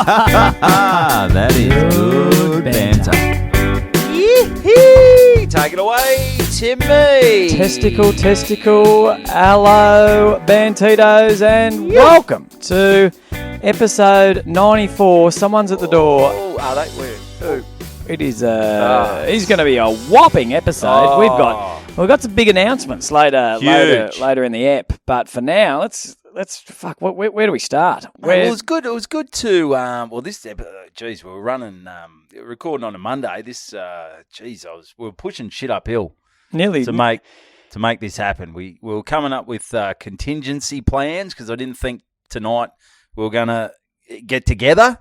That is good banter. Yee-hee! Take it away, Timmy. Testicle. Hello, Bantitos, and welcome to episode 94. Someone's at the door. Oh, are they? Where? Who? It is. He's going to be a whopping episode. We've got some big announcements later in the app. But for now, let's fuck. Where do we stwe It was good. It was good to this episode. Geez, we were recording on a Monday. We were pushing shit uphill nearly to make this happen. We were coming up with contingency plans because I didn't think tonight we were going to get together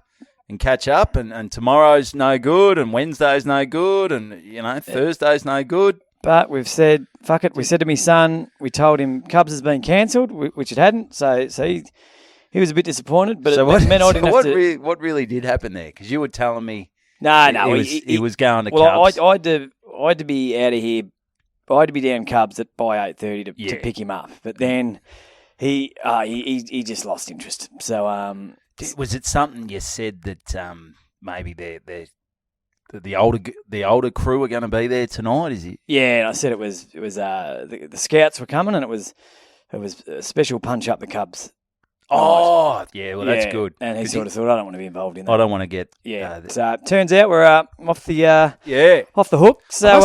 and catch up, and tomorrow's no good, and Wednesday's no good, and Thursday's no good. But we've said, fuck it. We said to my son, we told him Cubs has been cancelled, which it hadn't. So he was a bit disappointed. But what really did happen there? Because you were telling me he was going to Cubs. I had to be out of here. I had to be down Cubs by 8:30 to pick him up. But then he just lost interest. So was it something you said that maybe the older crew are going to be there tonight? Is it? Yeah, and I said it was the scouts were coming, and it was a special punch up the Cubs. Oh, yeah, well, that's good. And he sort of thought, I don't want to be involved in that. I don't want to get... So it turns out we're off the hook. So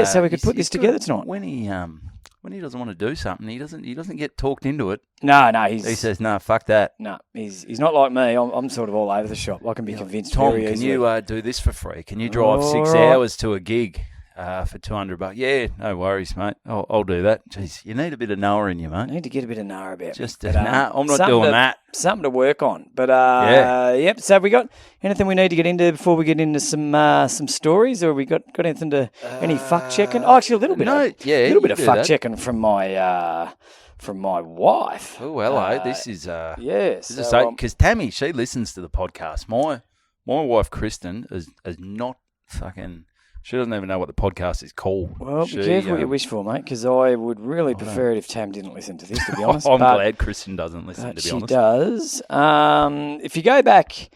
so we could put this together tonight. When he doesn't want to do something, he doesn't get talked into it. No, he says, no, fuck that. No, he's not like me. I'm sort of all over the shop. I can be convinced Tom, very easily. can you do this for free? Can you drive 6 hours to a gig for $200? Yeah, no worries, mate. I'll do that. Jeez, you need a bit of Noah in you, mate. I need to get a bit of Noah about me. I'm not doing that. Something to work on. But yep. So have we got anything we need to get into before we get into some stories, or have we got anything to any fuck checking? Oh, actually, a little bit. A little bit of fuck checking from my wife. Oh, hello. This is because Tammy, she listens to the podcast. My wife Kristen is not fucking. She doesn't even know what the podcast is called. Well, be careful what you wish for, mate, because I would really prefer it if Tam didn't listen to this, to be honest. I'm glad Kristen doesn't listen, to be honest. She does. If you go back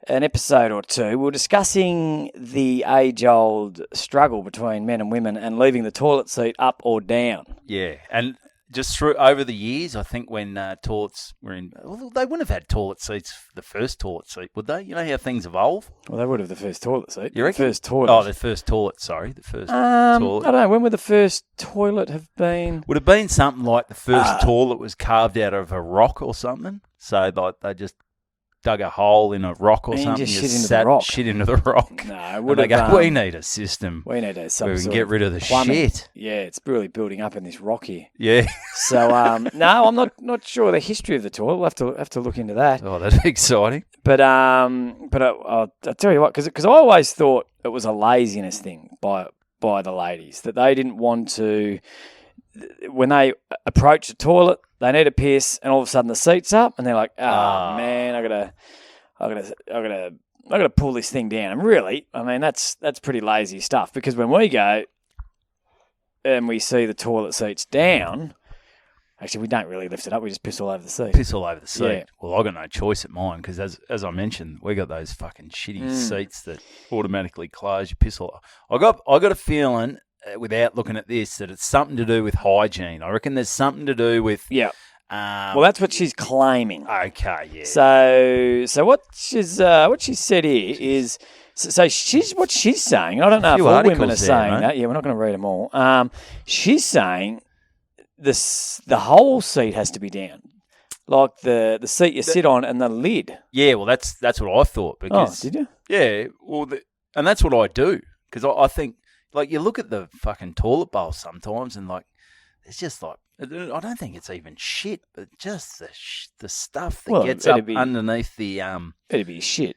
an episode or two, we were discussing the age-old struggle between men and women and leaving the toilet seat up or down. Yeah, and just over the years, I think when toilets were in... Well, they wouldn't have had toilet seats for the first toilet seat, would they? You know how things evolve? Well, they would have the first toilet seat. You reckon? The first toilet. Oh, the first toilet, sorry. The first toilet. I don't know. When would the first toilet have been? Would have been something like the first toilet was carved out of a rock or something. So like they just dug a hole in a rock or something. Shit into the rock. No, it would have. They go, we need a system. We need a where we can get rid of the plumbing. Shit. Yeah, it's really building up in this rock here. Yeah. So no, I'm not sure the history of the toilet. We'll have to look into that. Oh, that's exciting. But I'll tell you what, because I always thought it was a laziness thing by the ladies, that they didn't want to, when they approach the toilet, they need a piss, and all of a sudden the seat's up, and they're like, man, I gotta pull this thing down. And really, I mean, that's pretty lazy stuff, because when we go and we see the toilet seats down, actually we don't really lift it up, we just piss all over the seat. Yeah. Well, I got no choice at mine, because as I mentioned, we got those fucking shitty seats that automatically close. You piss all. I got a feeling, without looking at this, that it's something to do with hygiene. I reckon there's something to do with... Yeah. Well, that's what she's claiming. Okay, yeah. So what she said here is... So what she's saying, I don't know if all women are saying that. Yeah, we're not going to read them all. She's saying the whole seat has to be down. Like the seat you sit on and the lid. Yeah, well, that's what I thought. Because, did you? Yeah, well, and that's what I do. Because I think... Like, you look at the fucking toilet bowl sometimes and, like, it's just like, I don't think it's even shit, but just the stuff that gets up underneath the... It'd be shit.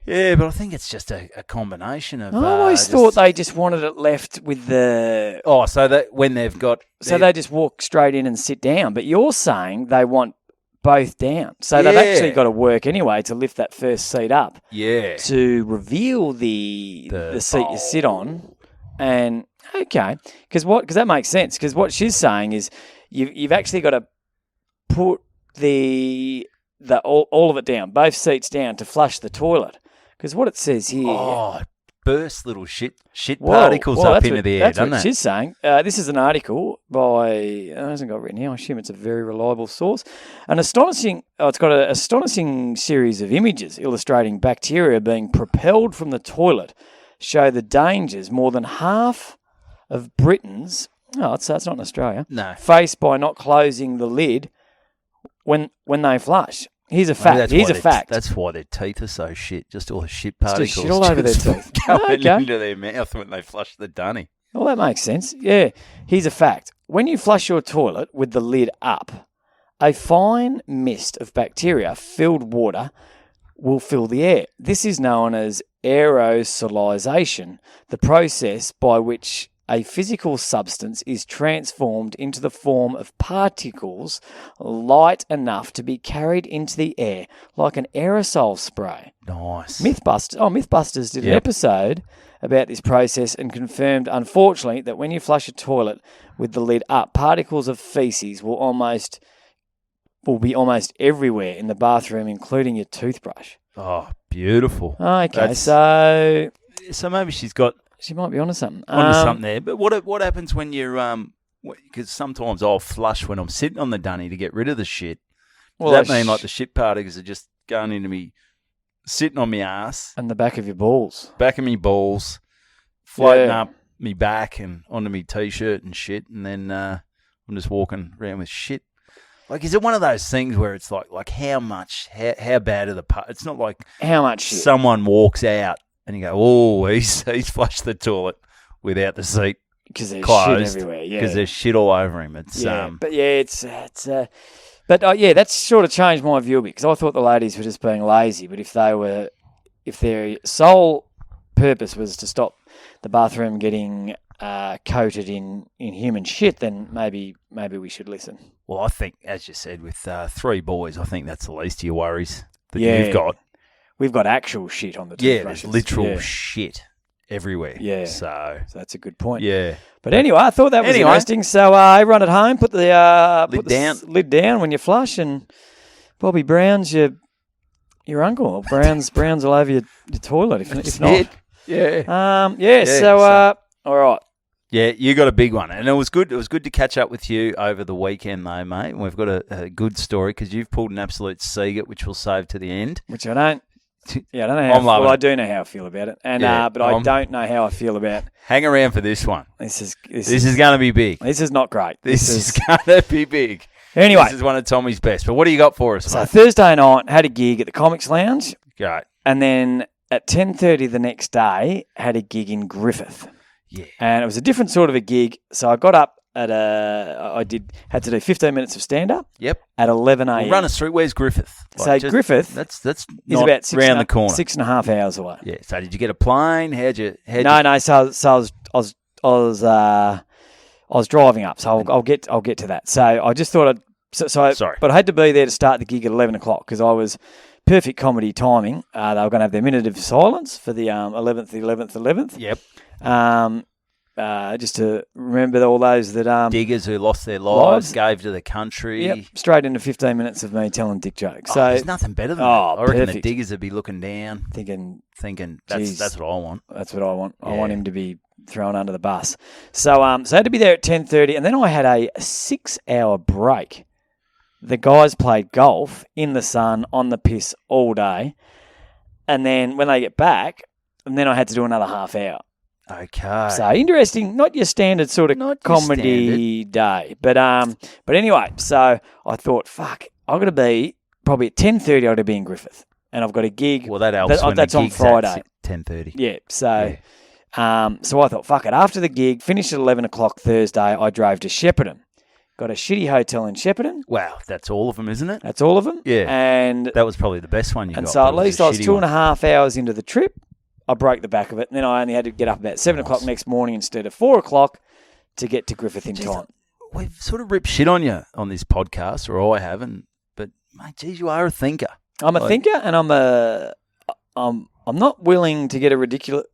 Yeah, but I think it's just a combination of... I always thought they just wanted it left with the... Oh, so that when they've got... So they just walk straight in and sit down. But you're saying they want both down. So they've actually got to work anyway to lift that first seat up. Yeah. To reveal the seat you sit on. And okay, because that makes sense. Because what she's saying is you've actually got to put the all of it down, both seats down to flush the toilet. Because what it says here... Oh, burst little shit particles up into the air, doesn't what it? she's saying. This is an article by... It hasn't got written here. I assume it's a very reliable source. It's got an astonishing series of images illustrating bacteria being propelled from the toilet show the dangers more than half of Britons... Oh, it's not in Australia. No. Faced by not closing the lid when they flush. Here's a fact. Here's a fact. That's why their teeth are so shit. Just all the shit particles. Just shit all over their teeth. Going into their mouth when they flush the dunny. Well, that makes sense. Yeah. Here's a fact. When you flush your toilet with the lid up, a fine mist of bacteria-filled water will fill the air. This is known as aerosolization, the process by which a physical substance is transformed into the form of particles light enough to be carried into the air, like an aerosol spray. Nice. Mythbusters did an episode about this process and confirmed, unfortunately, that when you flush a toilet with the lid up, particles of feces will be almost everywhere in the bathroom, including your toothbrush. Oh, beautiful. Okay, so maybe she might be onto something. Onto something there. But what happens when you're because sometimes I'll flush when I'm sitting on the dunny to get rid of the shit. Does that mean like the shit particles are just going into me, sitting on my ass and the back of your balls, floating up me back and onto me t-shirt and shit, and then I'm just walking around with shit. Like, is it one of those things where it's like how bad are the parts? It's not like how much shit. Someone walks out and you go, oh, he's flushed the toilet without the seat because there's closed, shit everywhere. Yeah, because there's shit all over him. It's that's sort of changed my view a bit because I thought the ladies were just being lazy. But if their sole purpose was to stop the bathroom getting coated in human shit, then maybe we should listen. Well, I think, as you said, with 3 boys, I think that's the least of your worries that you've got. We've got actual shit on the there's toothbrushes. literal shit everywhere. Yeah. So that's a good point. Yeah. But anyway, I thought that was interesting. So everyone at home, put the lid down when you flush, and Bobby Brown's your uncle. Brown's all over your toilet if not. Yeah. So all right. Yeah, you got a big one, and it was good. It was good to catch up with you over the weekend, though, mate. And we've got a good story because you've pulled an absolute Siegert, which we'll save to the end. Which I don't. Yeah, I don't know how. I do know how I feel about it, and but I don't know how I feel about. Hang around for this one. This is going to be big. This is not great. This is going to be big. Anyway, this is one of Tommy's best. But what do you got for us? So mate? Thursday night had a gig at the Comics Lounge. Great. And then at 10:30 the next day had a gig in Griffith. Yeah. And it was a different sort of a gig. So I got up at had to do 15 minutes of stand-up. Yep. At 11 a.m. Well, run us through. Where's Griffith? Griffith. That's is not about round the corner. 6.5 hours away. Yeah. So did you get a plane? No. So I was driving up. So I'll get to that. So I just thought Sorry. But I had to be there to start the gig at 11 o'clock because I was perfect comedy timing. They were going to have their minute of silence for the 11th. Yep. Just to remember all those that diggers who lost their lives, gave to the country. Yep, straight into 15 minutes of me telling dick jokes. So there's nothing better than that. I reckon the diggers would be looking down, thinking that's what I want. That's what I want. Yeah. I want him to be thrown under the bus. So I had to be there at 10:30, and then I had a 6-hour break. The guys played golf in the sun on the piss all day, and then when they get back, and then I had to do another half hour. Okay. So interesting, not your standard sort of comedy day, but anyway. So I thought, fuck, I've got to be probably at 10:30. I've got to be in Griffith, and I've got a gig. Well, that helps. That's on Friday, at 10:30. Yeah. So, so I thought, fuck it. After the gig, finished at 11 o'clock Thursday. I drove to Shepparton. Got a shitty hotel in Shepparton. Wow, that's all of them, isn't it? That's all of them. Yeah. And that was probably the best one you got. And so at least I was 2.5 hours into the trip. I broke the back of it, and then I only had to get up about 7 o'clock next morning instead of 4 o'clock to get to Griffith in time. We've sort of ripped shit on you on this podcast, or I haven't. But mate, geez, you are a thinker. I'm a thinker, and I'm not willing to get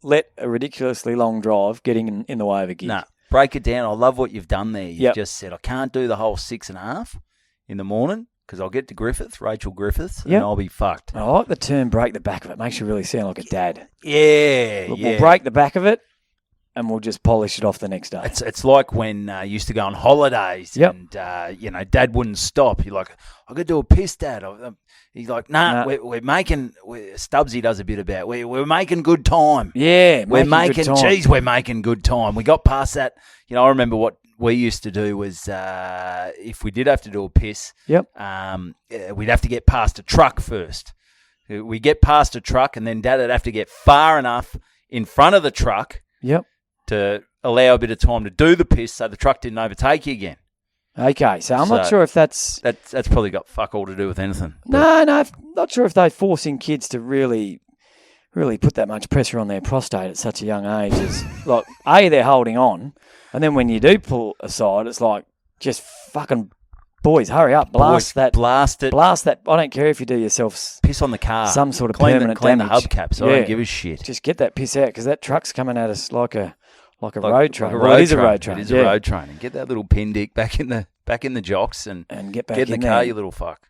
let a ridiculously long drive getting in the way of a gig. Nah, break it down. I love what you've done there. You've just said I can't do the whole 6.5 in the morning. because I'll get to Griffith, Rachel Griffith, Yep. and I'll be fucked. I like the term break the back of it. Makes you really sound like a dad. Yeah, Look, yeah. we'll break the back of it and we'll just polish it off the next day. It's like when you used to go on holidays Yep. and, Dad wouldn't stop. You're like, I could do a piss, Dad. He's like, nah. We're making, Stubbsy does a bit about, we're making good time. Yeah, We're making good time. we're making good time. We got past that. I remember what we used to do was if we did have to do a piss, Yep. we'd have to get past a truck first. We get past a truck and then Dad would have to get far enough in front of the truck Yep. to allow a bit of time to do the piss so the truck didn't overtake you again. Okay, so I'm not So- sure if that's... That's probably got fuck all to do with anything. No, not sure if they're forcing kids to really put that much pressure on their prostate at such a young age. It's like, they're holding on, and then when you do pull aside, it's like, just fucking, boys, hurry up, blast Blast it. Blast that. I don't care if you do yourself Piss on the car. some sort of clean permanent clean the damage. hubcaps. I don't give a shit. Just get that piss out, because that truck's coming at us like a road train. Like Well, it is a road train. It is a road train. And get that little pin dick back in the jocks and get back get in in the car, there. you little fuck.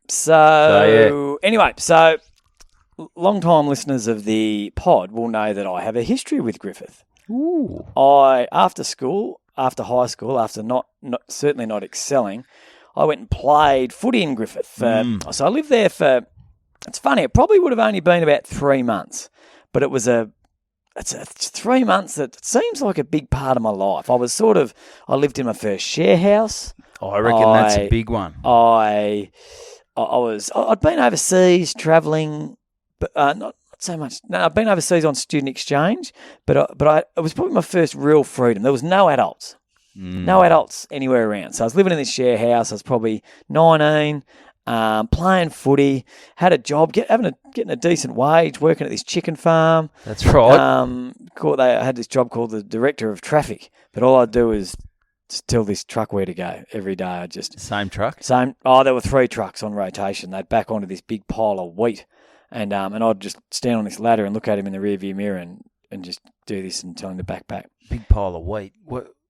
Anyway, long-time listeners of the pod will know that I have a history with Griffith. Ooh. After high school, after not certainly not excelling, I went and played footy in Griffith. So I lived there for, it's funny, it probably would have only been about 3 months, but it's 3 months that seems like a big part of my life. I lived in my first share house. Oh, I reckon that's a big one. I'd been overseas travelling, but not so much. No, I'd been overseas on student exchange, but it was probably my first real freedom. There was no adults. No adults anywhere around. So I was living in this share house. I was probably 19, playing footy, had a job, getting a decent wage, working at this chicken farm. That's right. I had this job called the director of traffic, but all I'd do is just tell this truck where to go every day. I just Same truck? there were 3 trucks on rotation. They'd back onto this big pile of wheat, and I'd just stand on this ladder and look at him in the rearview mirror and just do this and tell him to back. Big pile of wheat.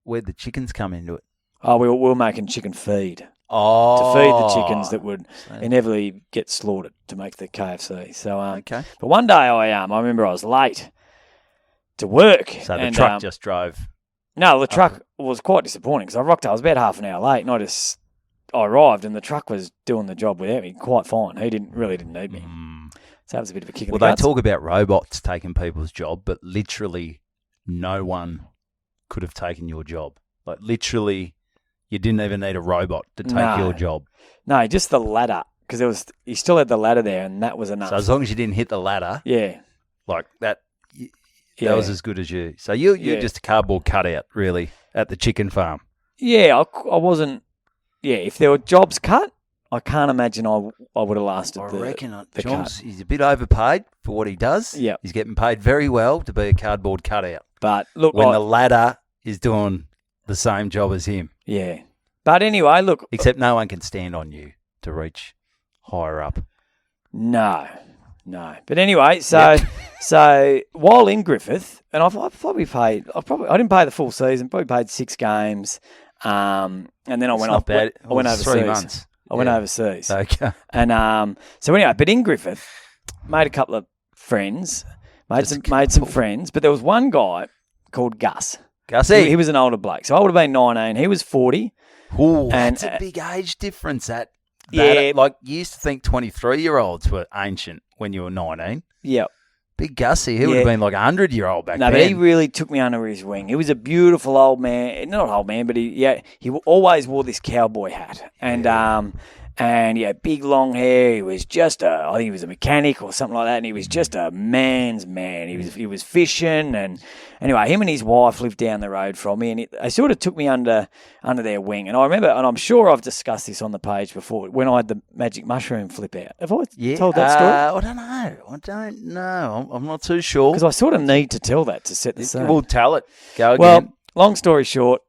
Where'd the chickens come into it? Oh, we were making chicken feed. Oh. To feed the chickens that would inevitably get slaughtered to make the KFC. So, Okay. But one day I remember I was late to work. So the truck just drove. No, the truck was quite disappointing because I rocked up. I was about half an hour late, and I arrived and the truck was doing the job without me quite fine. He really didn't need me. So that was a bit of a kick in the Well, they guts. talk about robots taking people's job, but literally no one could have taken your job. Like literally, you didn't even need a robot to take your job. No, just the ladder, because you still had the ladder there, and that was enough. So as long as you didn't hit the ladder, yeah, like that, that was as good as you. So you're just a cardboard cutout, really, at the chicken farm. Yeah, I wasn't. Yeah, if there were jobs cut, I can't imagine I would have lasted. I reckon the John's, cut. he's a bit overpaid for what he does. Yeah, he's getting paid very well to be a cardboard cutout. But look, when the ladder is doing the same job as him. Yeah, but anyway, look. Except no one can stand on you to reach higher up. No. But anyway, so while in Griffith, and I didn't pay the full season. Probably played 6 games, and then I went off. I went overseas. 3 months. I went overseas. Okay. And so anyway, but in Griffith, made a couple of friends, made some friends, but there was one guy called Gus. Gussie. He was an older bloke, so I would have been 19. He was 40. Ooh, that's a big age difference. Like you used to think 23-year-olds were ancient when you were 19. Yeah. Big Gussie, he would have been like a 100-year-old back then. No, but he really took me under his wing. He was a beautiful old man. Not old man, but he always wore this cowboy hat. And he had big long hair. He was just I think he was a mechanic or something like that. And he was just a man's man. He was fishing. And anyway, him and his wife lived down the road from me. And they sort of took me under their wing. And I remember, and I'm sure I've discussed this on the page before, when I had the magic mushroom flip out. Have I told that story? I don't know. I'm not too sure. Because I sort of need to tell that to set the scene. We'll tell it. Go again. Well, long story short,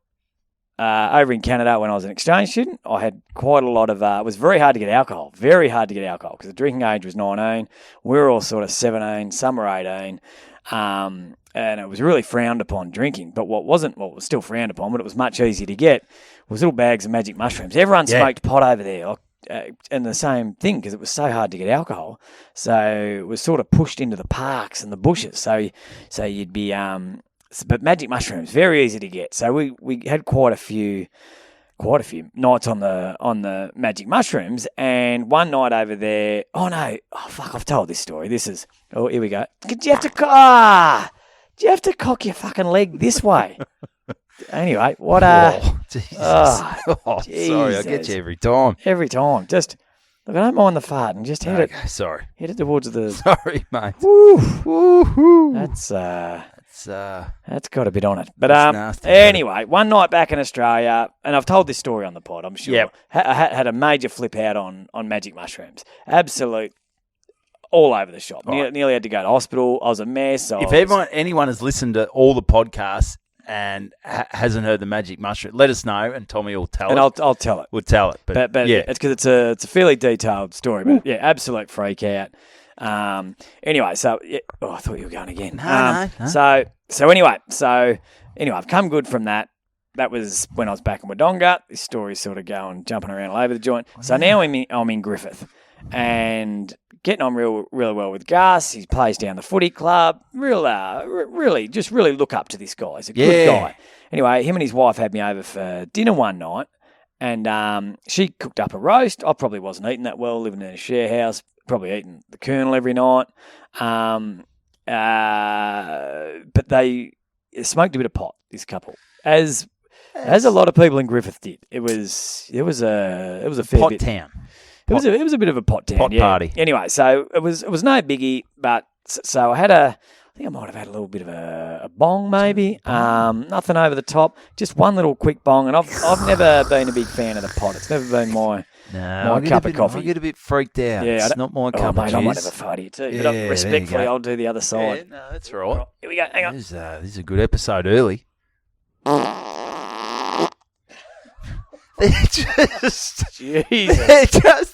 over in Canada when I was an exchange student, I had quite a lot of, it was very hard to get alcohol, because the drinking age was 19. We were all sort of 17, some were 18, and it was really frowned upon drinking. But what was still frowned upon, but it was much easier to get, was little bags of magic mushrooms. Everyone smoked pot over there. and the same thing because it was so hard to get alcohol. So it was sort of pushed into the parks and the bushes. So you'd be but magic mushrooms very easy to get. So we had quite a few nights on the magic mushrooms, and one night over there. Oh no! Oh fuck! I've told this story. Here we go. Do you have to cock your fucking leg this way? Anyway, what Jesus. Sorry, I get you every time. Every time. Just look, I don't mind the fart, and just hit it. Sorry. Hit it towards the. Sorry, mate. Woo. That's got a bit on it. But nasty, anyway, one night back in Australia, and I've told this story on the pod, I'm sure. Yep. Had a major flip out on magic mushrooms. Absolute all over the shop. Right. Nearly had to go to hospital. I was a mess. If anyone has listened to all the podcasts and hasn't heard the magic mushroom, let us know, and Tommy will tell it. And I'll tell it. We'll tell it. But yeah, it's because it's a fairly detailed story. But yeah, absolute freak out. Anyway, so I thought you were going again. No. So anyway, I've come good from that. That was when I was back in Wodonga. This story's sort of jumping around all over the joint. So now I'm in Griffith, and getting on really well with Gus. He plays down the footy club. Really look up to this guy. He's a good guy. Anyway, him and his wife had me over for dinner one night, and she cooked up a roast. I probably wasn't eating that well, living in a share house, probably eating the Colonel every night. But they smoked a bit of pot, this couple, as a lot of people in Griffith did. It was a fair pot bit. town. It was a bit of a pot town. Pot party. Anyway, so it was no biggie, but so I think I might have had a little bit of a bong maybe. Nothing over the top, just one little quick bong, and I've never been a big fan of the pot. It's never been my cup of coffee. I get a bit freaked out. Yeah, it's not my cup of I might have a fart here too. But respectfully, I'll do the other side. Yeah, no, that's all right. Here we go. Hang on. This is a good episode early. They're just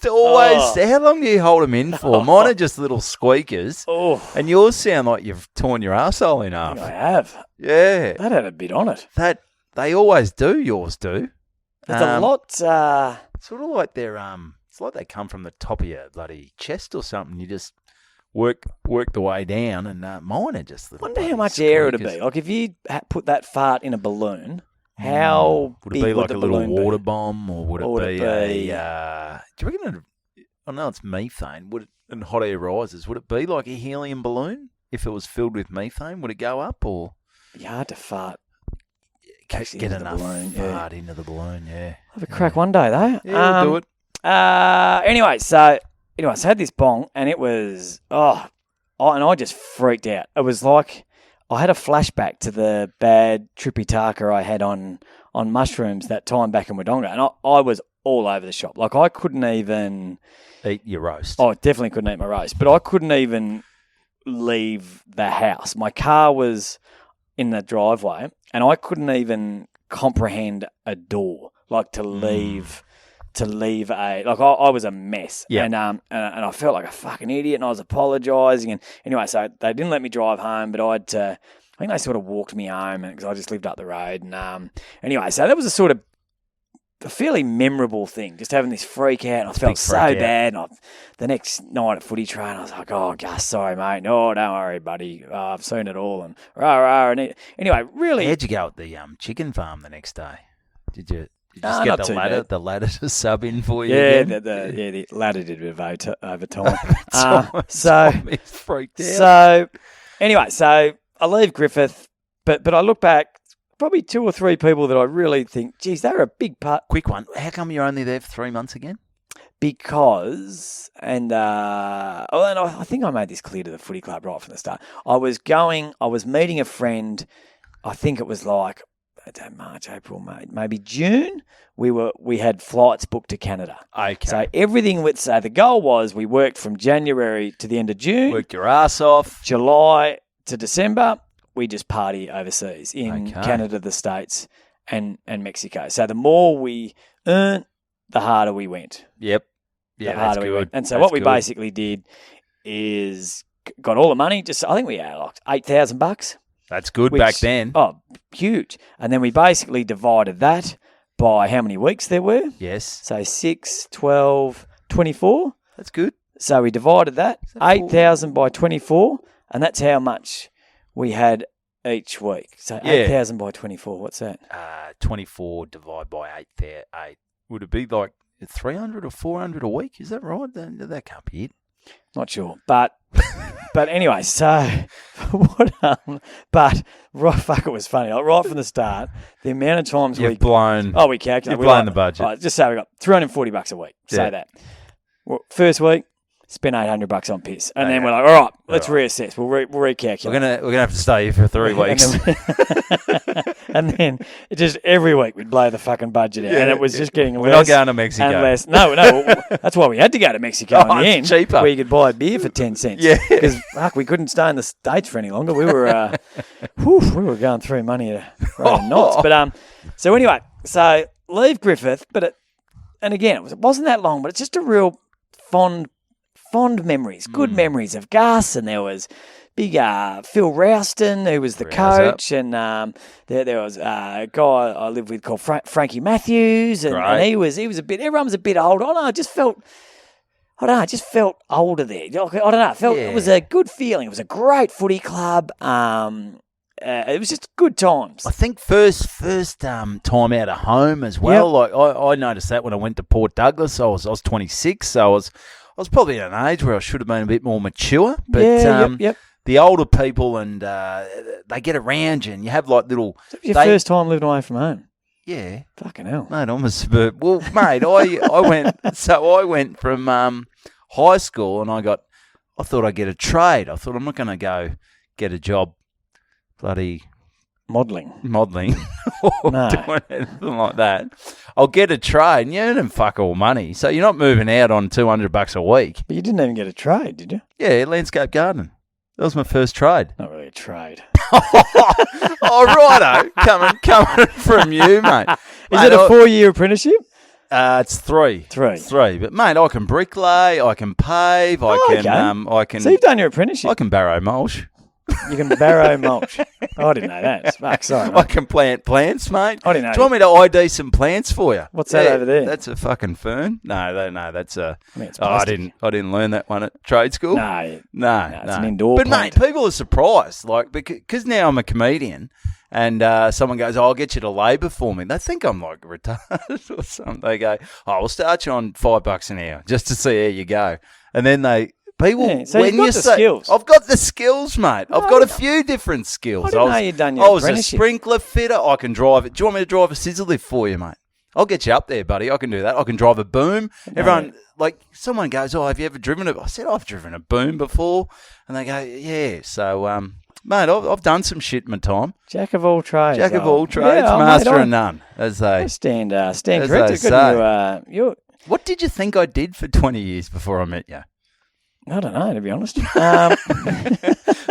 always. How long do you hold them in for? Mine are just little squeakers, and yours sound like you've torn your arsehole in half. I have. Yeah, That had a bit on it. that they always do. Yours do. There's a lot. Sort of like they're It's like they come from the top of your bloody chest or something. You just work the way down, and mine are just little. Wonder how much air it'd be. Like if you put that fart in a balloon. How would big it be like the a little balloon water be? bomb, or would it be a? Do you reckon? I know it's methane. Would it, and hot air rises? Would it be like a helium balloon if it was filled with methane? Would it go up or? It'd be hard to fart. Get enough fart into the balloon. Yeah. Have a crack one day though. Yeah, we'll do it. Anyway, so I had this bong, and it was and I just freaked out. It was like. I had a flashback to the bad trippy taka I had on mushrooms that time back in Wodonga, and I was all over the shop. Like I couldn't even eat your roast. Oh, definitely couldn't eat my roast, but I couldn't even leave the house. My car was in the driveway, and I couldn't even comprehend a door, like to leave. I was a mess, and I felt like a fucking idiot, and I was apologising, and anyway, so they didn't let me drive home, but I think they sort of walked me home because I just lived up the road, and anyway, so that was a fairly memorable thing, just having this freak out, and I felt so bad, and the next night at footy train, I was like, oh, Gus, sorry, mate, no, don't worry, buddy, I've seen it all, and and anyway, really. How'd you go at the chicken farm the next day? Did you just get the ladder to sub in for you? Yeah, again? the ladder did a bit of overtime. Tommy freaked out. So anyway, so I leave Griffith, but I look back, probably 2 or 3 people that I really think, geez, they were a big part. Quick one. How come you're only there for 3 months again? Because, and I think I made this clear to the footy club right from the start. I was meeting a friend, I think it was like, March, April, May, maybe June. We had flights booked to Canada. Okay. So everything the goal was we worked from January to the end of June. Worked your ass off. July to December, we just party overseas in Canada, the States, and Mexico. So the more we earned, the harder we went. Yep. Yeah, that's good. And so what we basically did is got all the money. I think we had like $8,000. That's good back then. Oh, huge. And then we basically divided that by how many weeks there were. Yes. So 6, 12, 24. That's good. So we divided that, that 8,000 by 24, and that's how much we had each week. So Yeah. 8,000 by 24, what's that? 24 divided by 8 there. 8. Would it be like 300 or 400 a week? Is that right? That can't be it. Not sure. But anyway, so but fuck, it was funny. Like, right from the start, the amount of times we calculated. You've blown the budget. Right, just say we got $340 a week. Say that. Well, first week, spent $800 on piss, and then we're like, all right, let's reassess. We'll recalculate. We're gonna have to stay here for 3 weeks. And then it just every week we'd blow the fucking budget out, and it was just getting We're less not going to Mexico. and less. No, that's why we had to go to Mexico in the end. Cheaper. Where you could buy a beer for 10 cents. Yeah. Because fuck, we couldn't stay in the States for any longer. We were we were going through money at a knots. But so anyway, so leave Griffith, and again it wasn't that long, but it's just a real fond memories, good memories of Gus, and there was big Phil Rouston, who was the coach, and there was a guy I lived with called Frankie Matthews, and he was a bit. Everyone was a bit old. I don't know. I just felt older there. I don't know. It was a good feeling. It was a great footy club. It was just good times. I think first time out of home as well. Yep. Like I noticed that when I went to Port Douglas. I was 26, so I was probably at an age where I should have been a bit more mature. But the older people and they get around you, and you have like little. So it was your first time living away from home. Yeah, fucking hell, mate. I'm a suburb. Well, mate, I went from high school, and I thought I'd get a trade. I thought I'm not going to go get a job. Bloody modelling or doing anything like that. I'll get a trade, and you're earning fuck all money, so you're not moving out on $200 a week. But you didn't even get a trade, did you? Yeah, landscape gardening. That was my first trade. Not really a trade. Righto, coming from you, mate. Is it a 4-year apprenticeship? It's 3. 3. But mate, I can bricklay, I can pave, I can. So you've done your apprenticeship. I can barrow mulch. You can barrow mulch. I didn't know that. Fuck, sorry. I can plant plants, mate. I didn't know. Do you want me to ID some plants for you? What's that over there? That's a fucking fern. No, that's a. I didn't learn that one at trade school. No, it's an indoor But plant. mate, people are surprised, like because now I'm a comedian, and someone goes, "Oh, I'll get you to labour for me." They think I'm like retarded or something. They go, "Oh, we'll start you on $5 an hour just to see how you go," and then people, so when you've got the skills. I've got the skills, mate. I've got a few different skills. I didn't know you'd done your I was a apprenticeship. sprinkler fitter. I can drive it. Do you want me to drive a scissor lift for you, mate? I'll get you up there, buddy. I can do that. I can drive a boom. Everyone, someone goes, "Oh, have you ever driven it?" I said, "I've driven a boom before," and they go, "Yeah." So, mate, I've done some shit in my time. Jack of all trades. Master of none, as they stand as corrected. they say. What did you think I did for 20 years before I met you? I don't know, to be honest. I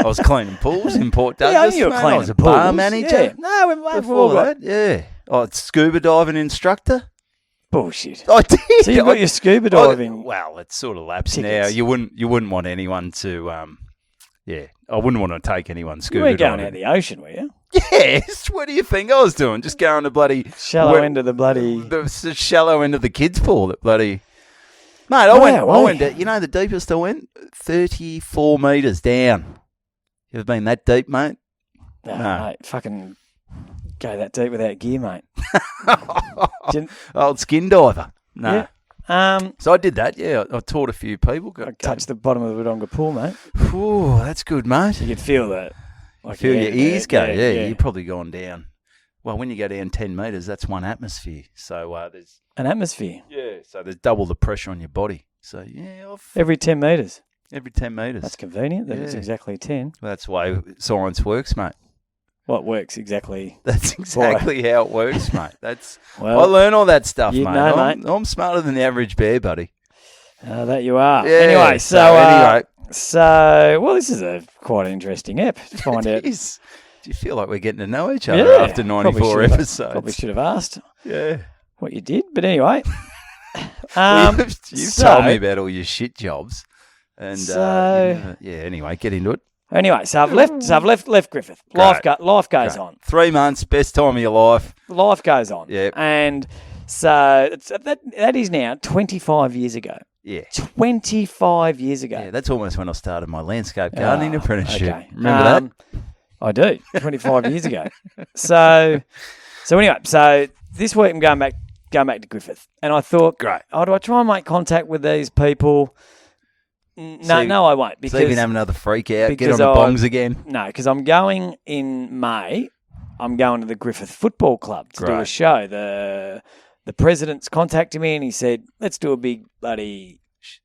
was cleaning pools in Port Douglas. I knew you were mate. cleaning I was a bar pools. manager. Yeah. No, Before that, yeah. Oh, scuba diving instructor. Bullshit. I did. So you got your scuba diving. Well, it's sort of lapsed tickets. now. You wouldn't want anyone to. I wouldn't want to take anyone scuba You weren't going diving. out the ocean, were you? Yes. What do you think I was doing? Just going to bloody shallow end of the bloody the shallow end of the kids' pool. That bloody. Mate, I went. The deepest I went 34 metres down. You ever been that deep, mate? No, mate, fucking go that deep without gear, mate. Old skin diver. No. Yeah. So I did that. Yeah, I taught a few people. I touched the bottom of the Wodonga pool, mate. Ooh, that's good, mate. You could feel that. Feel your ears go. Yeah, you've probably gone down. Well, when you go down 10 metres, that's one atmosphere. So there's an atmosphere. Yeah, so there's double the pressure on your body. So yeah, every 10 metres. Every 10 metres. That's convenient. That it's exactly 10. Well, that's the way science works, mate. What works exactly? That's exactly how it works, mate. I well, learn all that stuff, mate. Mate. I'm smarter than the average bear, buddy. That you are. Yeah, anyway, so this is a quite interesting app to find out. Do you feel like we're getting to know each other after 94 episodes? Probably should have asked. Yeah. What you did, but anyway. You've told me about all your shit jobs. And anyway, get into it. Anyway, so I've left Griffith. Life goes on. 3 months, best time of your life. Life goes on. Yep. And so that is now 25 years ago. Yeah. 25 years ago. Yeah, that's almost when I started my landscape gardening apprenticeship. Okay. Remember that? I do. 25 years ago. So anyway, so this week I'm going back to Griffith, and I thought, Great. Oh, do I try and make contact with these people? No, I won't. Because so you can have another freak out, get on because the bongs again. No, because I'm going in May. I'm going to the Griffith Football Club to do a Great. show. The president's contacted me and he said, let's do a big bloody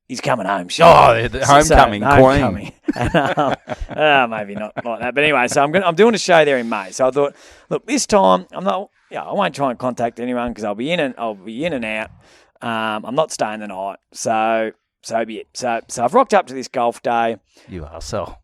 he's coming home show. Oh, the homecoming queen. And, maybe not like that. But anyway, so I'm doing a show there in May. So I thought, look, this time I won't try and contact anyone because I'll be in and out. I'm not staying the night. So be it. So I've rocked up to this golf day. You arsehole.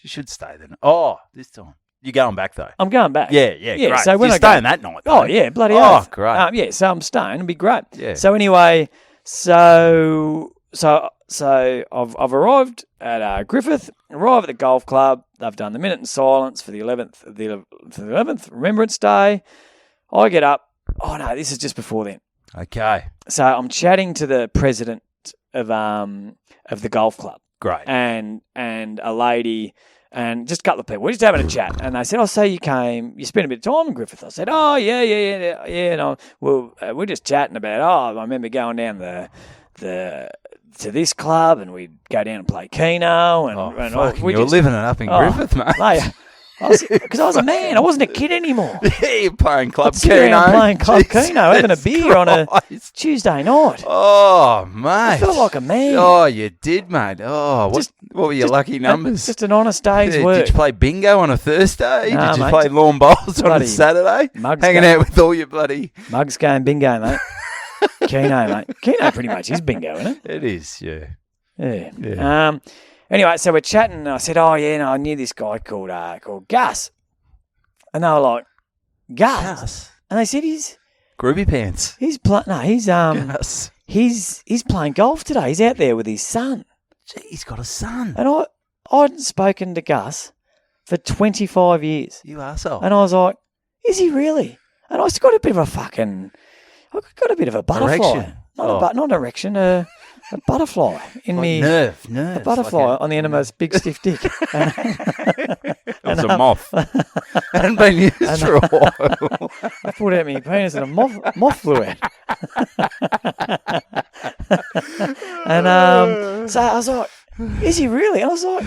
You should stay then. Oh, this time. You're going back though. I'm going back. Yeah, great. So when you're I staying that night. Though. Oh yeah, bloody Oh, oath. great. So I'm staying. It'll be great. Yeah. So anyway, so I've arrived at Griffith. Arrive at the golf club. They've done the minute in silence for the 11th Remembrance Day. I get up. Oh no, this is just before then. Okay. So I'm chatting to the president of the golf club. Great. And a lady. And just a couple of people. We're just having a chat. And they said, oh, so you spent a bit of time in Griffith. I said, oh, yeah. And we're just chatting about, I remember going down to this club and we'd go down and play Keno. You're living it up in Griffith, mate. Because I was a man. I wasn't a kid anymore. Yeah, you're playing club Keno. Playing club Jesus Keno, having a beer on a Tuesday night. Oh, mate. I felt like a man. Oh, you did, mate. Oh, what were your lucky numbers? Just an honest day's work. Did you play bingo on a Thursday? Nah, did you mate, play lawn bowls on a Saturday? Hanging out with all your bloody... Mugs going bingo, mate. Keno, mate. Keno pretty much is bingo, isn't it? It is, yeah. Yeah. Anyway, so we're chatting, and I said, "Oh yeah, no, I knew this guy called Gus," and they were like, "Gus," and they said, "He's Groovy pants." He's Gus. He's playing golf today. He's out there with his son." Gee, he's got a son. And I hadn't spoken to Gus for 25 years. You arsehole. And I was like, "Is he really?" And I just got a bit of a butterfly, Erection. not erection, a butterfly in like me. Nerve. A butterfly on the end of my big stiff dick. It was a moth. Hadn't been used for a while. I pulled out my penis and a moth flew out. And so I was like, is he really? And I was like,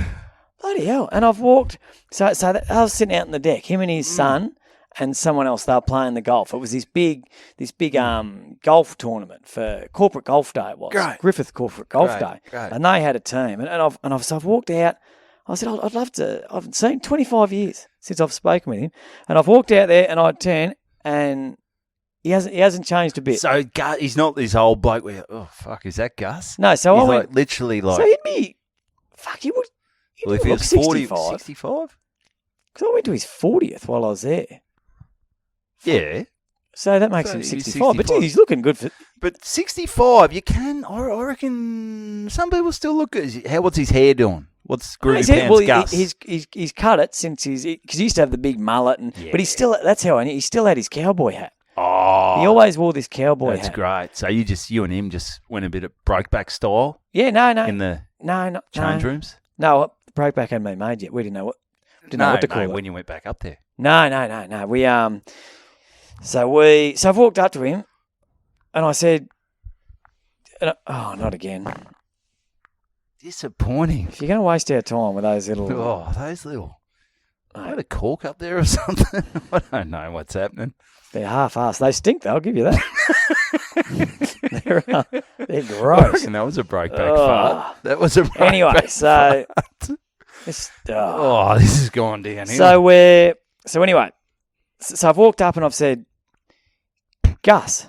bloody hell. And I've walked. So I was sitting out on the deck, him and his son. And someone else, they were playing the golf. It was this big golf tournament for Corporate Golf Day. It was Great. Griffith Corporate Golf Day, great. and they had a team. So I've walked out. I said, I'd love to. I've seen 25 years since I've spoken with him, and I've walked out there, and I turn, and he hasn't changed a bit. So he's not this old bloke where is that Gus? No, so he's I went literally like. So he'd be he would. Well, if he was 40, 65? Because I went to his 40th while I was there. Yeah. So that makes him 65. But he's looking good. But 65, you can, I reckon, some people still look good. What's his hair doing? What's Groovy Pants Gus? He's cut it since because he used to have the big mullet. But he's still, that's how I knew, he still had his cowboy hat. Oh. He always wore this cowboy hat. That's great. So you and him just went a bit of Brokeback style? Yeah, no. In the change rooms? No, Brokeback hadn't been made yet. We didn't know what to call it. When you went back up there. No. We, So I've walked up to him, and I said, not again. Disappointing. If you're going to waste our time with those little... I had a cork up there or something. I don't know what's happening. They're half-assed. They stink, though, I'll give you that. They're gross. I reckon that was a Brokeback fart. That was a Brokeback Anyway, so... this has gone downhill. So I've walked up and I've said, Gus.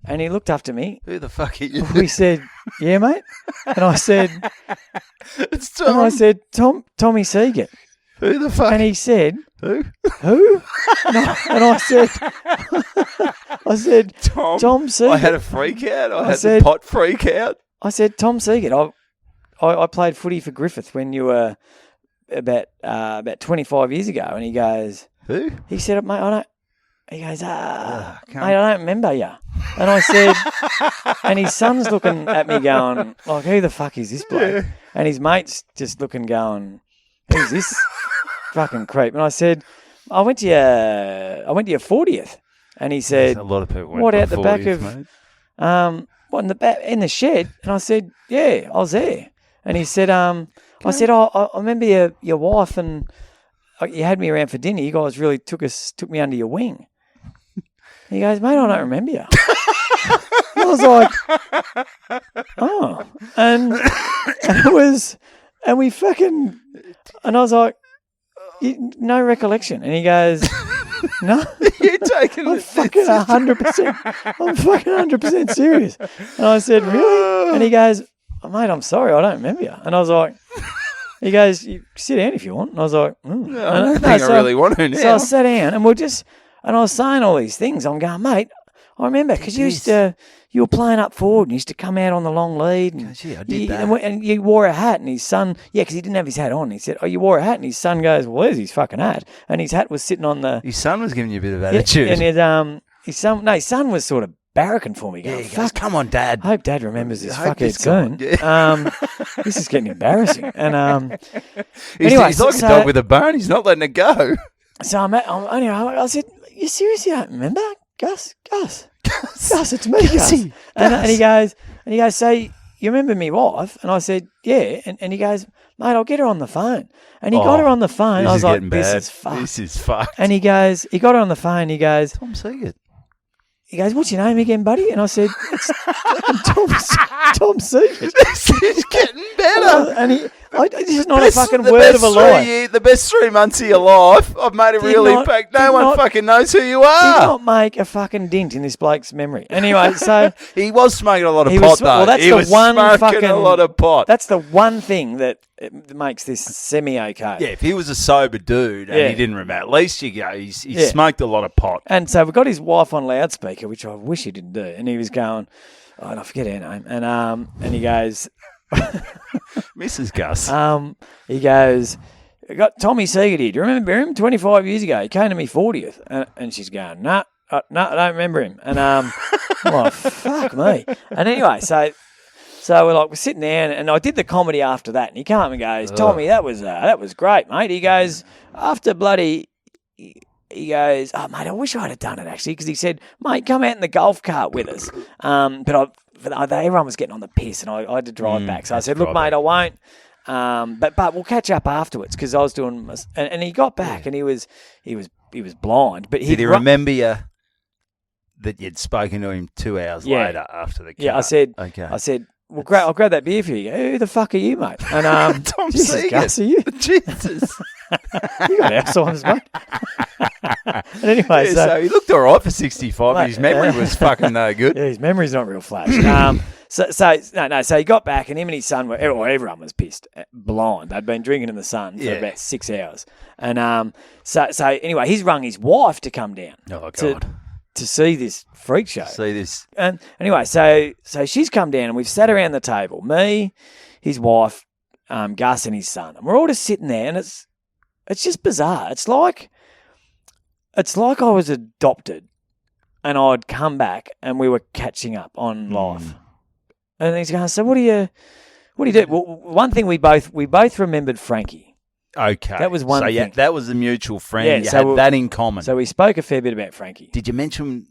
And he looked up to me. Who the fuck are you? We said, yeah, mate. And I said, it's Tom. And I said, Tommy Siegert. Who the fuck? And he said, Who? And I said, Tom Siegert. I had a freak out. I had the pot freak out. I said, Tom Siegert. I played footy for Griffith when you were about 25 years ago, and he goes, Who? he said, mate, I don't. He goes, mate, can't- I don't remember you. And I said, and his son's looking at me going, like, who the fuck is this bloke? And his mate's just looking, going, who's this fucking creep? And I said, I went to your 40th. And he said, a lot of people. what, went out the for back 40th, of, mate. what, in the shed? And I said, yeah, I was there. And he said, I said, I remember your wife and you had me around for dinner. You guys really took me under your wing. He goes, mate, I don't remember you. I was like, oh. And it was, and we fucking, and I was like, no recollection. And he goes, no. You're taking I'm fucking 100%. I'm fucking 100% serious. And I said, really? And he goes, oh, mate, I'm sorry, I don't remember you. And I was like, he goes, you sit down if you want. And I was like, no, I don't think I really want to now. So I sat down and and I was saying all these things. I'm going, mate, I remember because you were playing up forward and you used to come out on the long lead. And yeah, I did that. And you wore a hat and his son, because he didn't have his hat on. He said, oh, you wore a hat. And his son goes, well, where's his fucking hat? And his hat was sitting on the... His son was giving you a bit of attitude. And his son was sort of barracking for me. Going, he goes, come on, Dad. I hope Dad remembers this fuckhead soon. This is getting embarrassing. And he's like a dog with a bone. He's not letting it go. So anyway, I said, you seriously don't remember? Gus, it's me, Gus. And he goes, so you remember me wife? And I said, yeah. And he goes, mate, I'll get her on the phone. And he got her on the phone. I was like, this is fucked. And he got her on the phone. He goes, Tom Siegert. He goes, what's your name again, buddy? And I said, it's Tom Siegert. This is getting better. And this is not a fucking word of a lie. The best 3 months of your life, I've made a real impact. No one fucking knows who you are. Did not make a fucking dent in this bloke's memory. Anyway, so... He was smoking a lot of pot, though. Well, that's he the was one smoking a lot of pot. That's the one thing that makes this semi-okay. Yeah, if he was a sober dude and he didn't remember, at least you go, he smoked a lot of pot. And so we got his wife on loudspeaker, which I wish he didn't do. And he was going, and I forget her name. And he goes... Mrs. Gus. He goes, I got Tommy Siegert here. Do you remember him? 25 years ago. He came to me 40th. And she's going, no, I don't remember him. And well, fuck me. And anyway, so we're sitting there, and I did the comedy after that. And he came up and goes, Tommy, that was great, mate. He goes, after bloody... He goes, oh, mate, I wish I'd have done it, actually, because he said, mate, come out in the golf cart with us. But everyone was getting on the piss, and I had to drive back. So I said, look, mate, I won't. But we'll catch up afterwards, because I was doing... And he got back, and he was blind. But did he remember you that you'd spoken to him 2 hours later after the car? Yeah, I said, okay. Well, I'll grab that beer for you. Who the fuck are you, mate? And Tom Jesus, Gus, are you? Jesus. You got Alzheimer's, mate. And anyway, so he looked all right for 65, but his memory was fucking no good. Yeah, his memory's not real flash. So he got back, and him and his son everyone was pissed, blind. They'd been drinking in the sun for about 6 hours. And so anyway, he's rung his wife to come down. Oh, God. To see this freak show. See this. And anyway, so she's come down, and we've sat around the table, me, his wife, Gus, and his son, and we're all just sitting there, and it's just bizarre. It's like I was adopted, and I'd come back, and we were catching up on life. And he's going, so what do you do? Well, one thing we both remembered Frankie. Okay. That was one thing. Yeah, that was a mutual friend. Yeah, you had that in common. So we spoke a fair bit about Frankie. Did you mention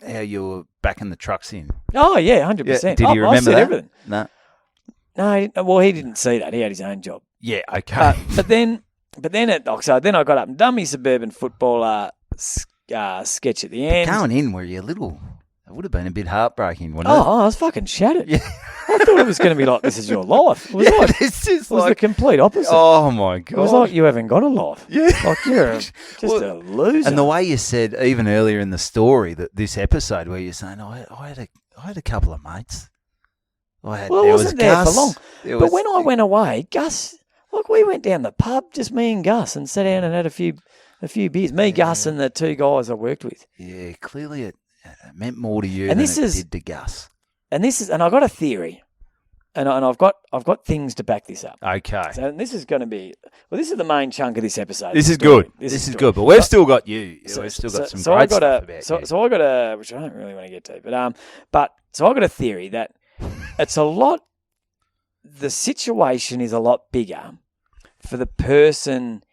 how you were backing the trucks in? Oh, yeah, 100%. Did you remember that? Everything. No. No, well, he didn't see that. He had his own job. Yeah, okay. But then I got up and done my suburban footballer sketch at the end. Going in, were you a little... It would have been a bit heartbreaking, wouldn't it? Oh, I was fucking shattered. Yeah. I thought it was going to be like, this is your life. It was it was the complete opposite. Oh, my God. It was like you haven't got a life. Yeah. Like you're a loser. And the way you said, even earlier in the story, that this episode where you're saying, I had a couple of mates. I wasn't there for long. But when I went away, Gus, we went down the pub, just me and Gus, and sat down and had a few beers. Me, Gus, and the two guys I worked with. Yeah, clearly it meant more to you than it did to Gus. And I got a theory, and I've got things to back this up. Okay. So and this is going to be this is the main chunk of this episode. This is good. This is good. But we've still got you. We've still got some great stuff about you. So I got a, which I don't really want to get to, but I got a theory that it's a lot. The situation is a lot bigger for the person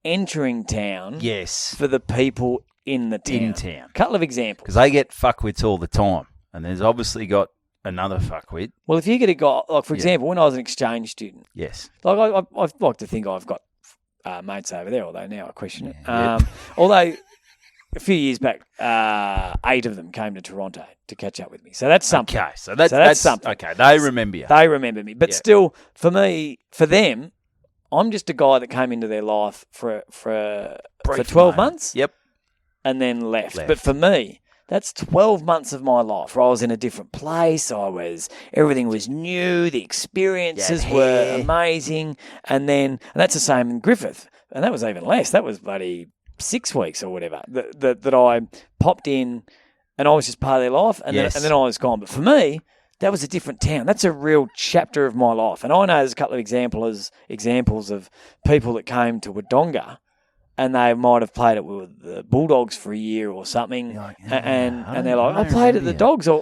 entering town. Yes. For the people in the town. In town. Couple of examples. Because they get fuckwits all the time, and there's obviously got another fuckwit. Well, if you get a guy, like for example, when I was an exchange student, yes, like I like to think I've got mates over there, although now I question it. Yeah. Although a few years back, 8 of them came to Toronto to catch up with me, so that's something. Okay, so that's something. Okay, they remember you. They remember me, but still, for them, I'm just a guy that came into their life for 12 months. Yep, and then left. But for me, that's 12 months of my life where I was in a different place. Everything was new. The experiences were amazing. And that's the same in Griffith. And that was even less. That was bloody 6 weeks or whatever that I popped in and I was just part of their life. And then I was gone. But for me, that was a different town. That's a real chapter of my life. And I know there's a couple of examples of people that came to Wodonga and they might have played it with the Bulldogs for a year or something, and they're like, I played at the Dogs, I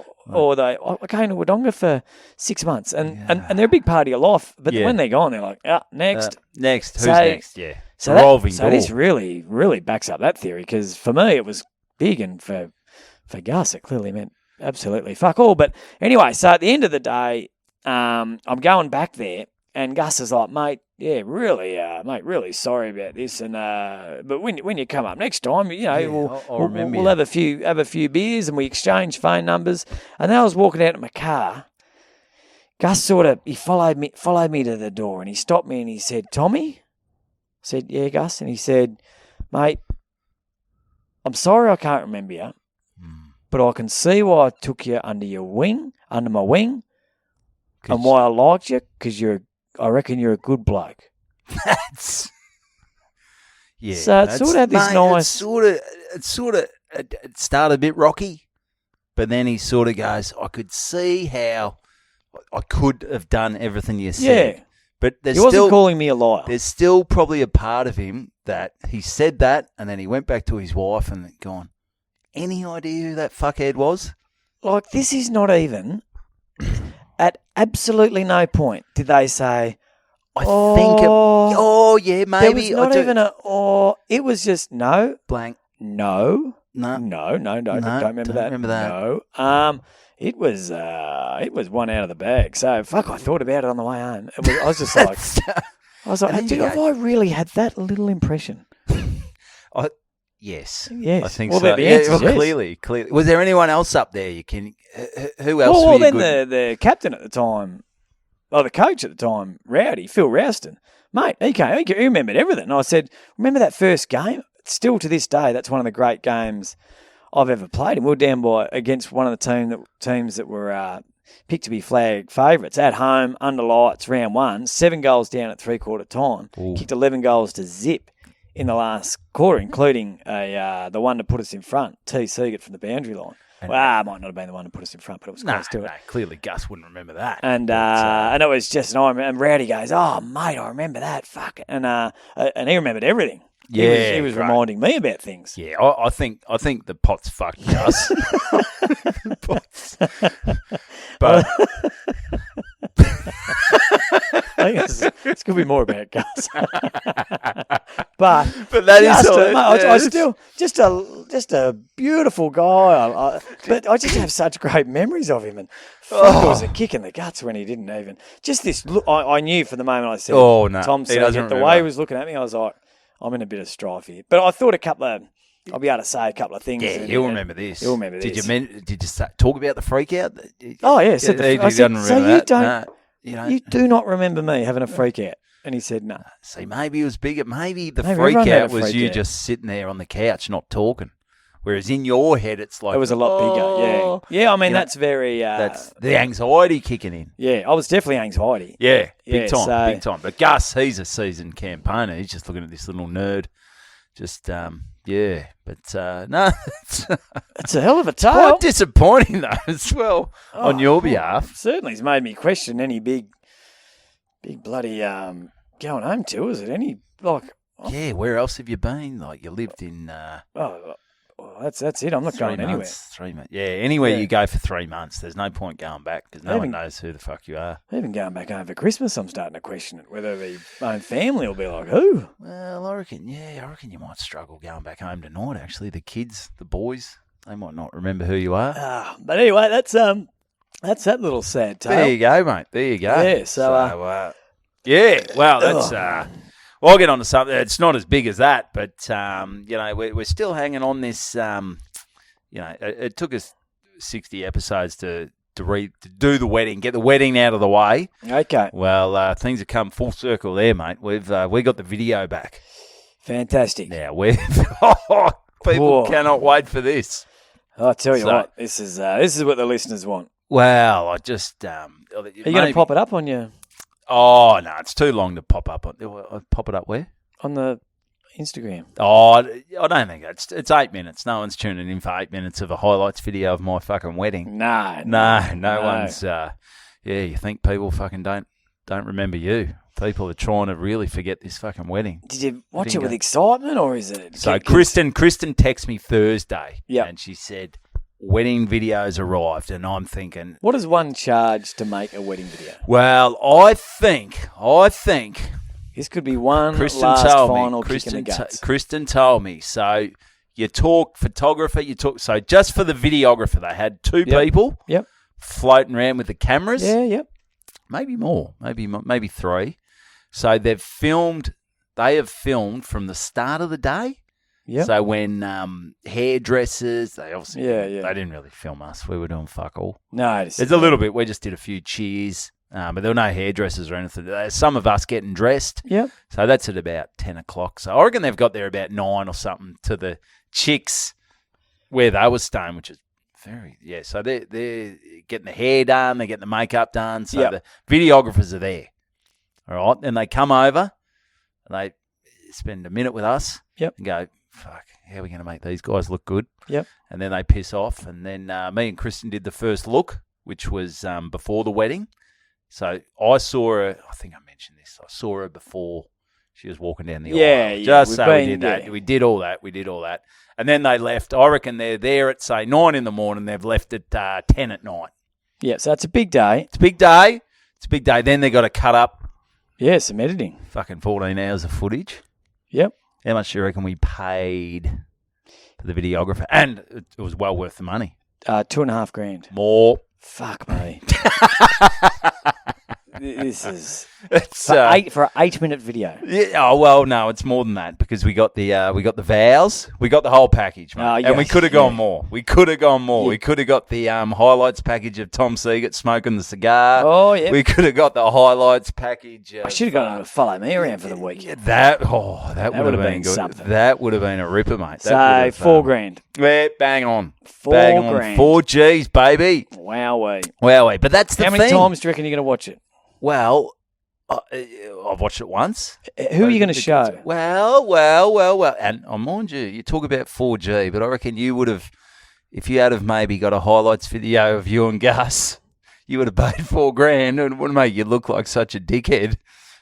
came to Wodonga for 6 months, and they're a big part of your life. But when they're gone, they're like, next, who's next? Yeah, so this really, really backs up that theory because for me it was big, and for Gus it clearly meant absolutely fuck all. But anyway, so at the end of the day, I'm going back there, and Gus is like, mate. Yeah, really, mate. Really sorry about this, and but when you come up next time, we'll have a few beers and we exchange phone numbers. And then I was walking out of my car. Gus he followed me to the door, and he stopped me and he said, "Tommy," I said, "Yeah, Gus," and he said, "Mate, I'm sorry I can't remember you, but I can see why I took you under my wing, and why I liked you because I reckon you're a good bloke." That's So it sort of had this nice. It started a bit rocky, but then he sort of goes, "I could see how I could have done everything you said." Yeah, but he wasn't calling me a liar. There's still probably a part of him that he said that, and then he went back to his wife and gone, "Any idea who that fuckhead was?" Like this is not even. At absolutely no point did they say, maybe. There was not even it was just no. Blank. No. Don't remember that. No. It was one out of the bag. So, fuck, I thought about it on the way home. I was just like, have I really had that little impression? Yes. Yes. I think well, so. The answer is yes. Clearly. Was there anyone else up there? Who else? Well, then the captain at the time, the coach at the time, Phil Rouston, mate, he remembered everything. And I said, remember that first game? Still to this day, that's one of the great games I've ever played. And we were down against one of the teams that were picked to be flag favourites at home, under lights, round 1, 7 goals down at 3/4 time, kicked 11 goals to zip in the last quarter, including the one to put us in front, Siegert from the boundary line. It might not have been the one to put us in front, but it was close to it. Clearly Gus wouldn't remember that. And it was just, and Rowdy goes, "Oh, mate, I remember that, fuck it." And he remembered everything. Yeah, he was reminding me about things. Yeah, I think the pot's fucked Gus. But I think this could be more about Gus. but that is I still just a beautiful guy. But I just have such great memories of him, and it was a kick in the guts when he didn't even just this look. I knew from the moment I said, "Oh no," Tom Siegert, the way he was looking at me, I was like, I'm in a bit of strife here. But I thought I'll be able to say a couple of things. Yeah, he'll remember this. He'll remember this. Did you talk about the freak out? Oh, yeah. So you do not remember me having a freak out? And he said, no. See, maybe it was bigger. Maybe the freak out was you just sitting there on the couch not talking. Whereas in your head, it's like... It was a lot bigger, yeah. Yeah, I mean, that's very... that's the anxiety kicking in. Yeah, I was definitely anxiety. Yeah, big time. But Gus, he's a seasoned campaigner. He's just looking at this little nerd, just Yeah, but no, It's a hell of a tale. quite disappointing though as well on your behalf. Certainly, it's made me question any big bloody going home tours at any Yeah, where else have you been? Like you lived in. That's it. I'm not going anywhere. 3 months. Yeah, anywhere Yeah. you go for 3 months, there's no point going back because no one knows who the fuck you are. Even going back home for Christmas, I'm starting to question it. Whether the own family will be like, who? Well, I reckon you might struggle going back home tonight. Actually, the kids, the boys, they might not remember who you are. But anyway, that's that little sad tale. There you go, mate. There you go. Yeah. So, yeah. Well, that's. Well, I'll get on to something. It's not as big as that, but we're still hanging on this. It took us 60 episodes to do the wedding, get the wedding out of the way. Okay. Well, things have come full circle there, mate. We got the video back. Fantastic. Now people cannot wait for this. I tell you what, this is what the listeners want. Well, I just Are you going to pop it up on your? Oh no, it's too long to pop up. Pop it up where? On the Instagram. Oh, I don't think it's 8 minutes. No one's tuning in for 8 minutes of a highlights video of my fucking wedding. No one's. You think people fucking don't remember you? People are trying to really forget this fucking wedding. Did you watch it with excitement, or is it? So Kristen texted me Thursday, yeah, and she said wedding videos arrived, and I'm thinking, what does one charge to make a wedding video? Well, I think this could be one Kristen last told final me, kick in the guts. Kristen told me. So you talk photographer, so just for the videographer, they had two people floating around with the cameras. Yeah, maybe more, maybe three. So they have filmed from the start of the day. Yeah. So when hairdressers, they obviously they didn't really film us. We were doing fuck all. No, there's a little bit. We just did a few cheers, but there were no hairdressers or anything. Some of us getting dressed. Yep. So that's at about 10 o'clock. So I reckon they've got there about 9 or something to the chicks where they were staying, which is so they're getting the hair done, they're getting the makeup done. So the videographers are there. All right. And they come over and they spend a minute with us. Yep. And go, fuck, how are we going to make these guys look good? Yep. And then they piss off. And then me and Kristen did the first look, which was before the wedding. So I saw her, I think I mentioned this, I saw her before she was walking down the aisle. Just so we did that. We did all that. And then they left. I reckon they're there at, say, 9 in the morning. They've left at 10 at night. Yeah, so it's a big day. It's a big day. Then they got to cut up. Yeah, some editing. Fucking 14 hours of footage. Yep. How much do you reckon we paid for the videographer? And it was well worth the money. $2,500. More. Fuck me. This is it's for an 8-minute video. Yeah. Oh well, no, it's more than that because we got the vows, we got the whole package, mate. And we could have gone more. We could have gone more. Yeah. We could have got the highlights package of Tom Siegert smoking the cigar. Oh yeah. We could have got the highlights package. I should have got him to follow me around for the week. Yeah, that would have been good. Something. That would have been a ripper, mate. So $4,000. Yeah, bang on. $4,000. 4 G's, baby. Wowee. But that's the thing. How many times do you reckon you're going to watch it? Well, I've watched it once. Who are you going to show? Well. And I mind you talk about 4G, but I reckon you would have, if you had have maybe got a highlights video of you and Gus, you would have paid $4,000 and it would make you look like such a dickhead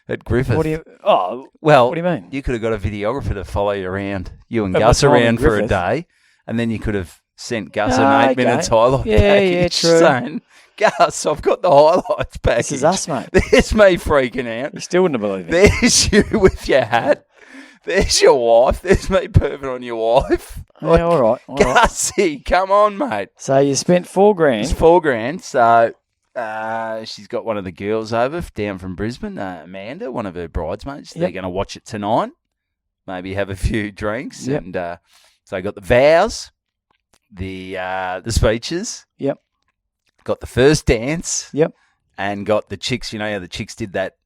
at Griffith. What do you mean? You could have got a videographer to follow you around, you and Gus around for a day, and then you could have sent Gus an 8 minutes highlight package. Yeah, true. Saying, Gus, I've got the highlights package. This is us, mate. There's me freaking out. You still wouldn't have believed it. There's you with your hat. There's your wife. There's me perving on your wife. Yeah, all right. Gussie, come on, mate. So you spent $4,000. It's $4,000. So she's got one of the girls over down from Brisbane, Amanda, one of her bridesmaids. Yep. They're going to watch it tonight. Maybe have a few drinks. Yep. And so I got the vows, the speeches. Yep. Got the first dance. Yep. And got the chicks, you know how the chicks did that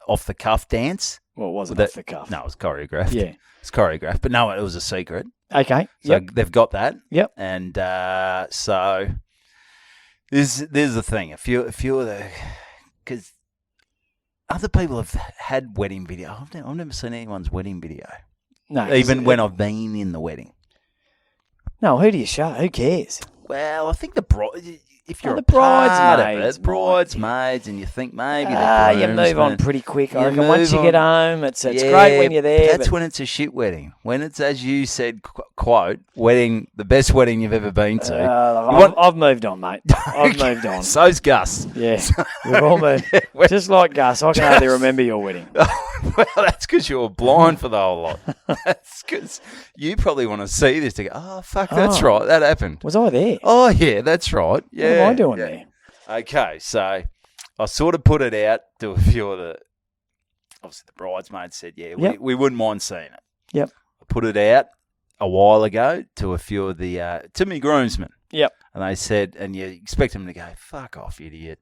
off-the-cuff dance? Well, it wasn't off the cuff. No, it was choreographed. Yeah. It's choreographed. But no, it was a secret. Okay. So they've got that. Yep. And so there's the thing. A few of the... Because other people have had wedding video. I've never seen anyone's wedding video. No, even when I've been in the wedding. No, who do you show? Who cares? Well, I think the bride. If you're the a part of bridesmaids it, bridesmaids, and you think maybe you move on pretty quick. I reckon once you get home, it's Yeah, great when you're there. That's when it's a shit wedding. When it's, as you said, quote, wedding, the best wedding you've ever been to. I've moved on, mate. I've moved on. So's Gus. Yeah, we've all moved. Just like Gus, I can hardly remember your wedding. Well, that's because you were blind for the whole lot. That's because you probably want to see this to go, oh, fuck, that's right. That happened. Was I there? Oh, yeah, that's right. Yeah. What am I doing there? Okay, so I sort of put it out to a few of the, obviously the bridesmaids said, we wouldn't mind seeing it. Yep. I put it out a while ago to a few of the, to me groomsmen. Yep. And they said, and you expect them to go, fuck off, idiot.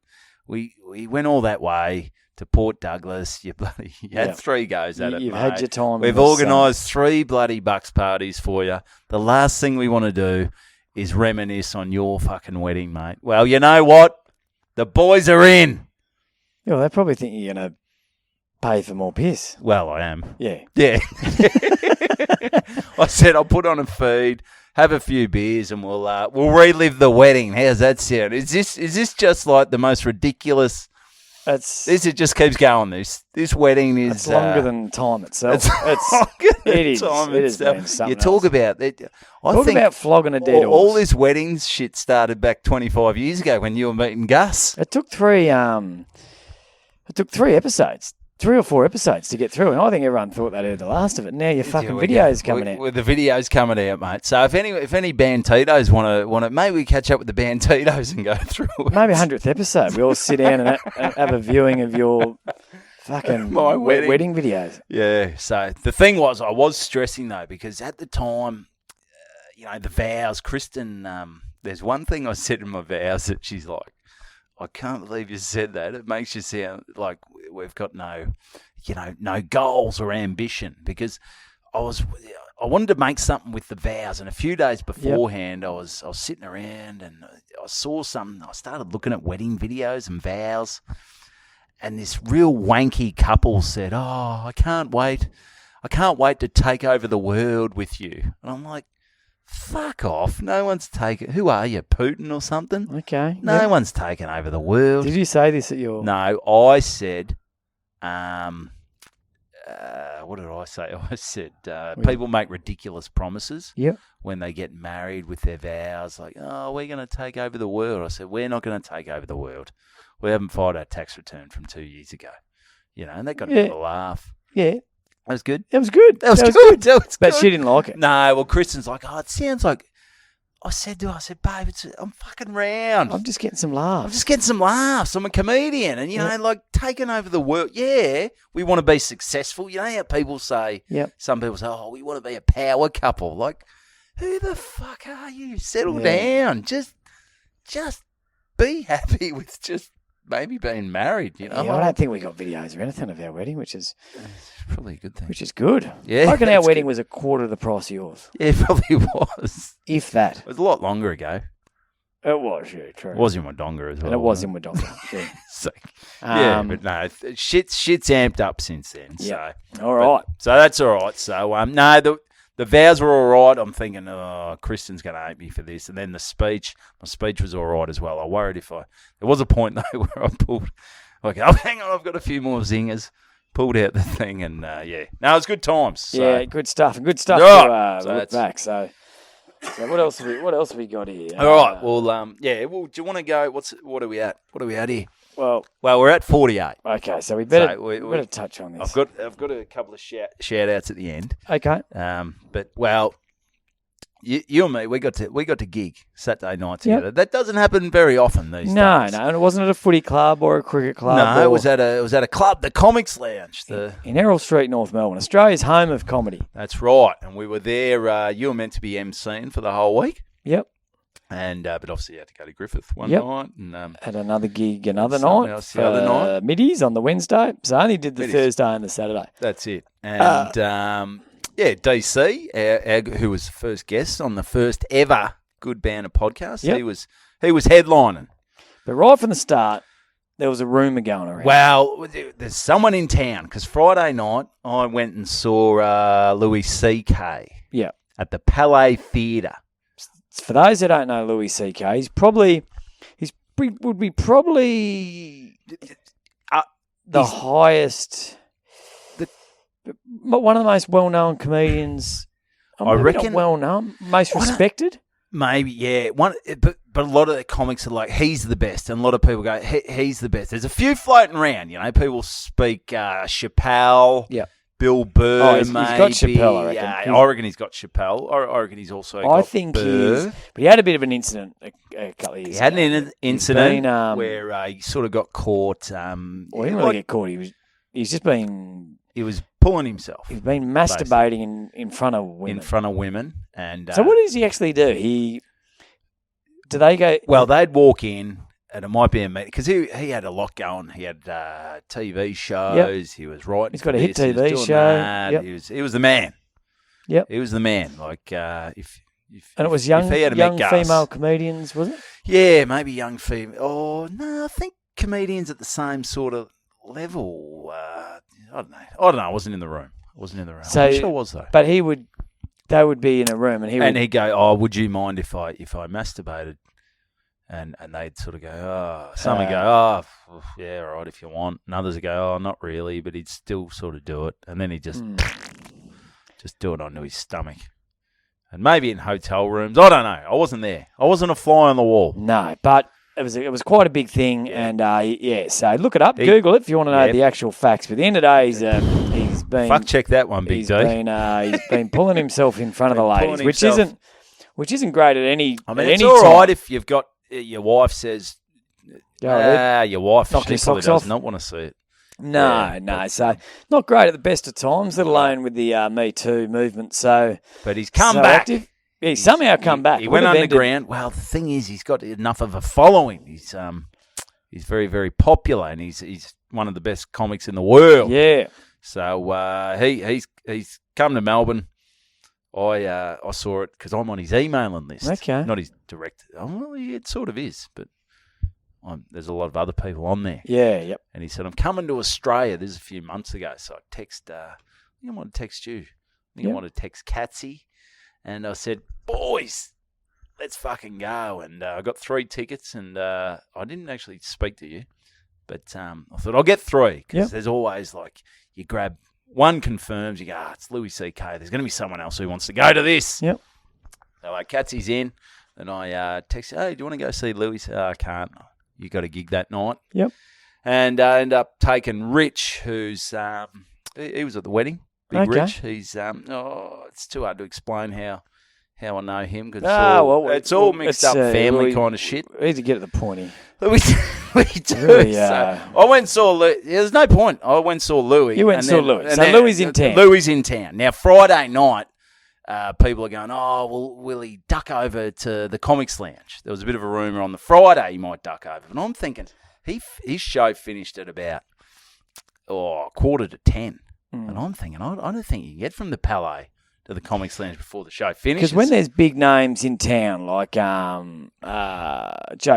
We went all that way to Port Douglas. You had 3 goes at it, You've mate. had your time. We've organised 3 bloody bucks parties for you. The last thing we want to do is reminisce on your fucking wedding, mate. Well, you know what? The boys are in. Yeah, well, they probably think you're going to pay for more piss. Well, I am. Yeah. Yeah. I said I'll put on a feed, have a few beers, and we'll relive the wedding. How's that sound? Is this just like the most ridiculous? This just keeps going. This wedding is it's longer than time itself. It's longer than time it itself. Been something You talk else. about it. Talk about flogging a dead horse. All this weddings shit started back 25 years ago when you were meeting Gus. It took 3 episodes. 3 or 4 episodes to get through, and I think everyone thought they'd heard the last of it. Now your fucking video's coming out. With the videos coming out, mate. So if any Bantitos want to, maybe we catch up with the Bantitos and go through it. Maybe 100th episode, we all sit down and have a viewing of your fucking my wedding videos. Yeah. So the thing was, I was stressing though because at the time, the vows, Kristen. There's one thing I said in my vows that she's like, I can't believe you said that. It makes you sound like we've got no goals or ambition because I wanted to make something with the vows, and a few days beforehand I was sitting around and I saw something. I started looking at wedding videos and vows, and this real wanky couple said, "Oh, I can't wait to take over the world with you." And I'm like, fuck off. No one's taken... Who are you, Putin or something? Okay. No one's taken over the world. Did you say this at your... No, I said... what did I say? I said people make ridiculous promises when they get married with their vows. Like, oh, we're going to take over the world. I said, we're not going to take over the world. We haven't filed our tax return from 2 years ago. And that got a bit of a laugh. Yeah. That was good. That was good. That was good. But she didn't like it. No, well, Kristen's like, oh, it sounds like... I said, babe, I'm fucking round. I'm just getting some laughs. I'm a comedian. And, like taking over the world. Yeah, we want to be successful. You know how people say, some people say, oh, we want to be a power couple. Like, who the fuck are you? Settle down. Just be happy with just maybe being married, Yeah, I don't think we got videos or anything of our wedding, which is probably a good thing. Which is good. Yeah, I reckon our wedding was a quarter of the price of yours. Yeah, it probably was. If that. It was a lot longer ago. It was, yeah, true. It was in Wodonga as well. And it was in Wodonga, yeah. So, but no, shit's amped up since then. Yeah. So, all right. So that's all right. So, no, the vows were all right. I'm thinking, oh, Kristen's going to hate me for this. And then my speech was all right as well. I worried there was a point though where I pulled, like, oh, hang on, I've got a few more zingers. Pulled out the thing and, No, it was good times. So. Yeah, good stuff. And good stuff right. to look back. So what else have we got here? All right. Well, well, do you want to go? What are we at? What are we at here? Well, we're at 48. Okay, so we better touch on this. I've got a couple of shout outs at the end. Okay. But you and me, we got to gig Saturday night together. Yep. That doesn't happen very often these days. No, and it wasn't at a footy club or a cricket club. No, it was at a club, the Comics Lounge, in Errol Street, North Melbourne, Australia's home of comedy. That's right, and we were there. You were meant to be emceeing for the whole week. Yep. And but obviously you had to go to Griffith one night, and had another gig another night. The other night, middies on the Wednesday. So I only did the Thursday and the Saturday. That's it. And DC, who was the first guest on the first ever Good Banter podcast, he was headlining. But right from the start, there was a rumour going around. Well, there's someone in town because Friday night I went and saw Louis C.K. Yeah. at the Palais Theatre. For those that don't know Louis C.K., would be probably the highest, one of the most well-known comedians. I reckon. Not well-known, most respected. Maybe, yeah. But a lot of the comics are like, he's the best, and a lot of people go, he's the best. There's a few floating around, People speak Chappelle. Yeah. Bill Burr, he's got Chappelle, I reckon. I reckon he's got Chappelle. I reckon he's also got Burr. But he had a bit of an incident a couple of years ago. He had an incident where he sort of got caught. Well, he didn't really get caught. He's just been... He was pulling himself. He's been masturbating in front of women. In front of women. And so what does he actually do? Do they go... Well, they'd walk in, and it might be a meeting, because he had a lot going. He had TV shows. Yep. He was writing. He's got a hit TV show. Yep. He was the man. Yep. He was the man. Like and it was young female comedians, was it? Yeah, maybe young female. Oh no, I think comedians at the same sort of level. I don't know. I wasn't in the room. So, I'm sure it was though. But they would be in a room, and he'd go, "Oh, would you mind if I masturbated?" And they'd sort of go, "Oh," some would go, "Oh, yeah, all right, if you want." And others would go, "Oh, not really," but he'd still sort of do it, and then he'd just do it onto his stomach. And maybe in hotel rooms, I don't know. I wasn't there. I wasn't a fly on the wall. No, but it was quite a big thing, and so look it up, Google it if you want to know the actual facts. But at the end of the day, he's been fuck check that one, Big D. He's been pulling himself in front of the ladies, which isn't great at any. I mean, at it's any all time. right if you've got your wife says, your wife knock she your probably socks does off. not want to see it. No. So not great at the best of times, let alone with the Me Too movement. So, but he's come back. Active. Yeah, he's somehow come back. He went underground. Well, the thing is, he's got enough of a following. He's very, very popular, and he's one of the best comics in the world. Yeah. So he's come to Melbourne. I saw it because I'm on his emailing list. Okay. Not his direct. Oh, well, yeah, it sort of is, but there's a lot of other people on there. Yeah, yep. And he said, I'm coming to Australia. This is a few months ago. So I text, I think I want to text you. I want to text Catsy. And I said, boys, let's fucking go. And I got 3 tickets, and I didn't actually speak to you. But I thought, I'll get 3 because there's always like, you grab one confirms, you go, it's Louis C.K. There's going to be someone else who wants to go to this. Yep. So like, Catsy's in, and I text, hey, do you want to go see Louis? I can't. You got a gig that night. Yep. And I end up taking Rich, who's he was at the wedding. Big Rich. He's it's too hard to explain how I know him because it's all mixed up, family kind of shit. We need to get to the point here. We do. Really, so I went and saw Louis. There's no point. I went and saw Louis. You went and saw Louis. So Louis in town. Louis in town. Now, Friday night, people are going, oh, well, will he duck over to the Comics Lounge? There was a bit of a rumour on the Friday he might duck over. And I'm thinking, his show finished at about 10:15. And I'm thinking, I don't think you can get from the Palais to the Comics Lounge before the show finishes. Because when there's big names in town, like Joe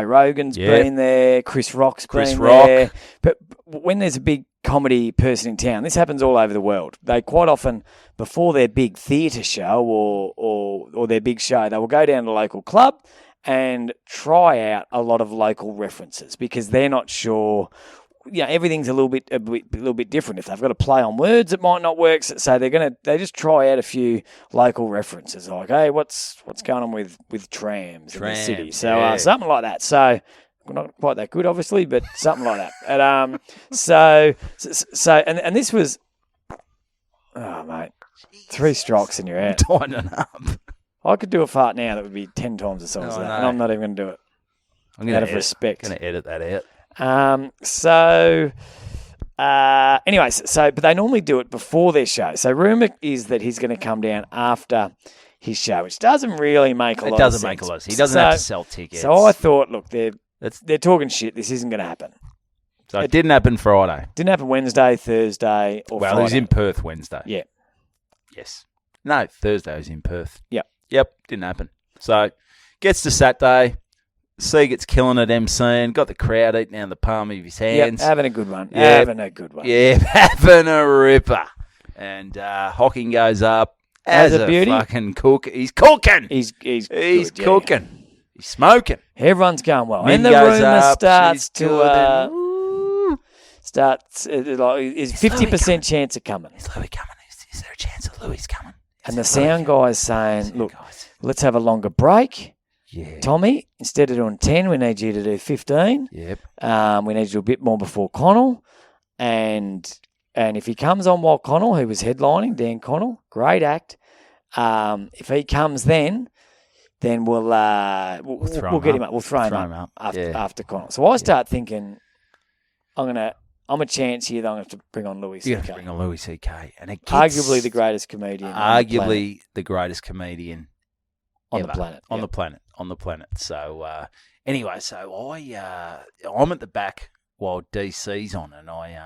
Rogan's been there, Chris Rock's been there. But when there's a big comedy person in town, this happens all over the world. They quite often, before their big theatre show or their big show, they will go down to a local club and try out a lot of local references because they're not sure. Yeah, everything's a little bit different. If they've got to play on words, it might not work. So they just try out a few local references, like, hey, what's going on with trams in the city? So something like that. So we're not quite that good, obviously, but something like that. And so this was, oh mate, 3 strokes and you're out. Tightening up. I could do a fart now that would be 10 times the size of that, and I'm not even going to do it. Out of respect. I'm going to edit that out. But they normally do it before their show. So rumour is that he's going to come down after his show, which doesn't really make a lot of sense. It doesn't make a lot of sense. He doesn't have to sell tickets. So I thought, look, they're talking shit. This isn't going to happen. So it didn't happen Friday. Didn't happen Wednesday, Thursday, or Friday. Well, he was in Perth Wednesday. Yeah. Yes. No, Thursday was in Perth. Yep. Didn't happen. So gets to Saturday. Siegert's killing it, MCing. Got the crowd eating down the palm of his hands. Yep, having a good one. Yep. Having a good one. Yeah, having a ripper. And Hocking goes up as a beauty. fucking cook. He's cooking. He's He's good, yeah. cooking. He's smoking. Everyone's going well. Min And the goes rumour up, starts she's to good, and, ooh. is 50% chance of coming. Is Louis coming? Is there a chance of Louis coming? And the sound guy's saying, look, let's have a longer break. Yeah. Tommy, instead of doing 10, we need you to do 15. Yep. We need you to do a bit more before Connell. And if he comes on while Connell, who was headlining, Dan Connell, great act. If he comes then we'll get him up. We'll throw him up after Connell. So I start thinking, I'm a chance here that I'm going to have to bring on Louis You have C.K. to bring on Louis C.K. And it gets, Arguably the greatest comedian. arguably the greatest comedian on ever. the planet. On the planet. So anyway, so I'm at the back while DC's on, and I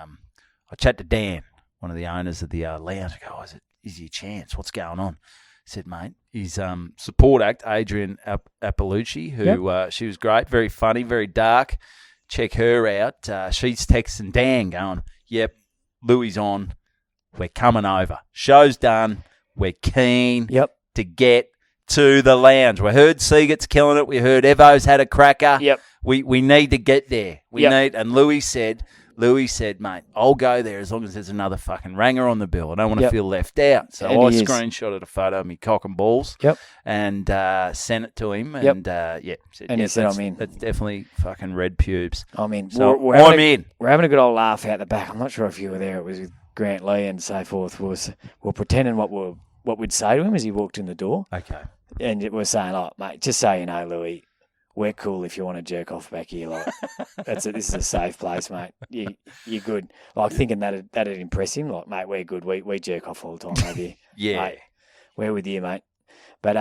chat to Dan, one of the owners of the lounge. I go, is your chance? What's going on? I said, mate, his support act, Adrian Appalucci, who she was great, very funny, very dark. Check her out. She's texting Dan going, yep, Louis on. We're coming over. Show's done. We're keen to get to the lounge. We heard Siegert's killing it. We heard Evo's had a cracker. Yep. We need to get there. And Louis said, mate, I'll go there as long as there's another fucking ranger on the bill. I don't want to feel left out. So I screenshotted a photo of me cock and balls and sent it to him. And said, he said, I'm in. That's definitely fucking red pubes. I'm in. So we're in. We're having a good old laugh out the back. I'm not sure if you were there. It was with Grant Lee and so forth. We're pretending what we'd say to him as he walked in the door. Okay. And we're saying, mate, just so you know, Louis, we're cool if you want to jerk off back here. Like, this is a safe place, mate. You're good. Like, thinking that'd impress him. Like, mate, we're good. We jerk off all the time over here. Yeah. Mate, we're with you, mate. But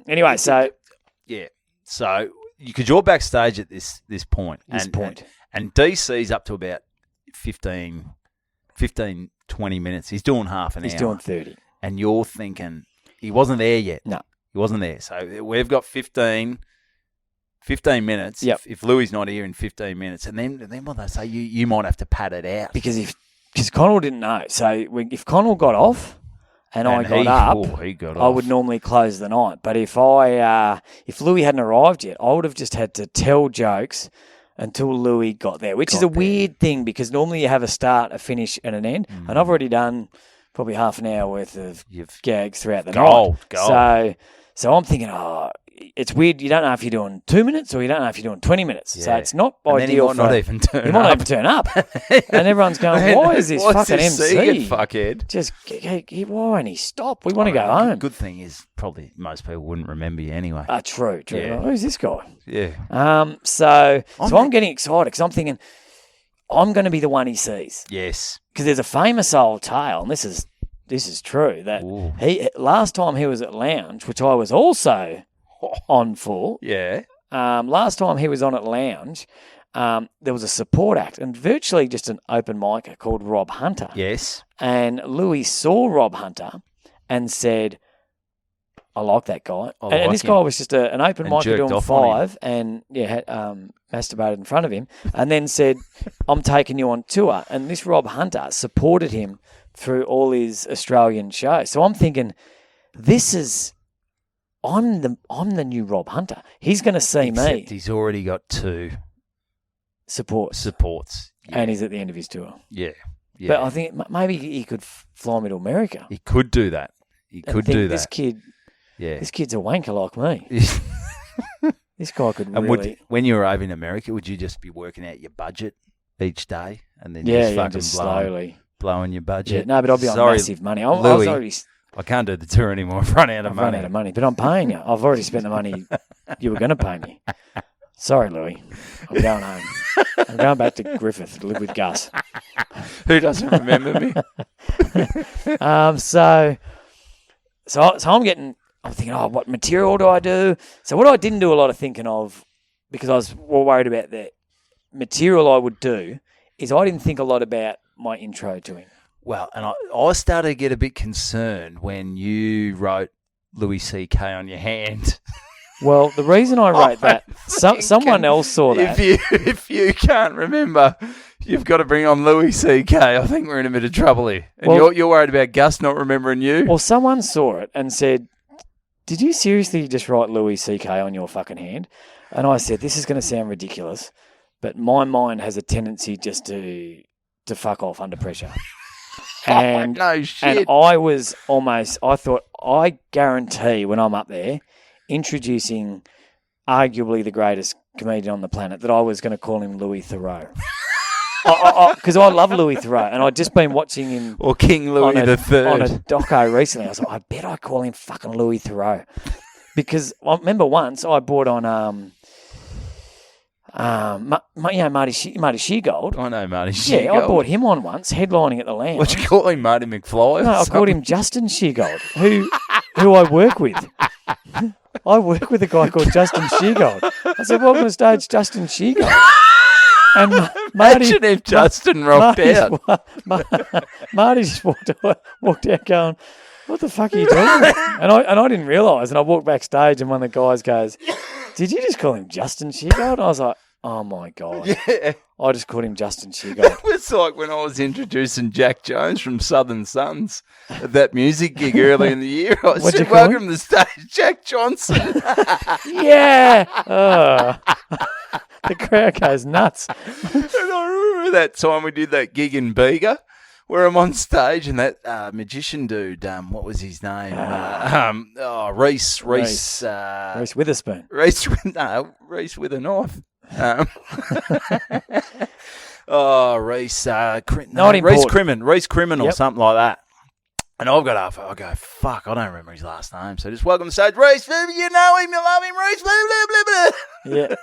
anyway, so... Yeah. So, because you're backstage at this point. And DC's up to about 15, 20 minutes. He's doing half an hour. He's doing 30. And you're thinking, he wasn't there yet. No. He wasn't there. So we've got 15 minutes. Yep. If Louis not here in 15 minutes. And then what they say, you might have to pad it out. Because Connell didn't know. So if Connell got off and I got up, he got I off. would normally close the night. But if Louis hadn't arrived yet, I would have just had to tell jokes until Louis got there, which is a weird thing because normally you have a start, a finish, and an end. And I've already done probably half an hour worth of gags throughout the night. So I'm thinking, it's weird. You don't know if you're doing 2 minutes or you don't know if you're doing 20 minutes. Yeah. So it's not and ideal. Then he might not even turn up. And everyone's going, why is this fucking MC? Siegert, fuckhead? Just, why won't he stop? We want to go home. Good thing is probably most people wouldn't remember you anyway. True. Yeah. Like, who's this guy? Yeah. So I'm getting excited because I'm thinking I'm going to be the one he sees. Yes. Because there's a famous old tale, and this is true, that last time he was at Lounge, which I was also on for. Yeah. Last time he was on at Lounge, there was a support act and virtually just an open micer called Rob Hunter. Yes. And Louis saw Rob Hunter and said, I like that guy. And this guy was just an open micer doing 5 and masturbated in front of him and then said, I'm taking you on tour. And this Rob Hunter supported him through all his Australian shows. So I'm thinking, I'm the new Rob Hunter. He's going to see me. He's already got 2 supports. Yeah. And he's at the end of his tour. Yeah. But I think maybe he could fly me to America. He could do that. This kid's a wanker like me. This guy could really... when you were over in America, would you just be working out your budget each day and then just slowly blowing your budget? Yeah, no, but I'll be on massive money. I can't do the tour anymore. I've run out of money. But I'm paying you. I've already spent the money you were going to pay me. Sorry, Louis. I'm going home. I'm going back to Griffith to live with Gus. Who doesn't remember me? So I'm thinking, what material do I do? So what I didn't do a lot of thinking of, because I was more worried about the material I would do, is I didn't think a lot about my intro to him. Well, and I started to get a bit concerned when you wrote Louis C.K. on your hand. Well, the reason I wrote that, someone else saw that. If you can't remember, you've got to bring on Louis C.K. I think we're in a bit of trouble here. And you're worried about Gus not remembering you? Well, someone saw it and said, did you seriously just write Louis C.K. on your fucking hand? And I said, this is going to sound ridiculous, but my mind has a tendency just to fuck off under pressure. And, no shit. And I thought, I guarantee when I'm up there introducing arguably the greatest comedian on the planet that I was going to call him Louis Theroux. Because I love Louis Theroux, and I'd just been watching him or King Louis III on a doco recently. I was like, I bet I call him fucking Louis Theroux, because I remember once I bought on Marty Sheargold. I know Marty Sheargold. Yeah, I bought him on once, headlining at the Lounge. What you call him, Marty McFly? No, I called him Justin Sheargold, who I work with. I work with a guy called Justin Sheargold. I said, welcome to stage, Justin Sheargold. And Imagine if Justin rocked out. Marty just walked out going, what the fuck are you doing? And I didn't realise. And I walked backstage and one of the guys goes, did you just call him Justin Sheargold? And I was like, oh my God. Yeah. I just called him Justin Sheargold. It was like when I was introducing Jack Jones from Southern Sons at that music gig early in the year. I said, welcome to the stage, Jack Johnson. Yeah. Oh. The crowd goes nuts. And I remember that time we did that gig in Bega where I'm on stage and that magician dude, what was his name? Reese Witherspoon. Reese with a knife. Reese Crimmin or something like that. And I've got up, I go, fuck, I don't remember his last name. So just welcome to stage, Reese, you know him, you love him, Reese, blah, blah, blah, blah. Yeah.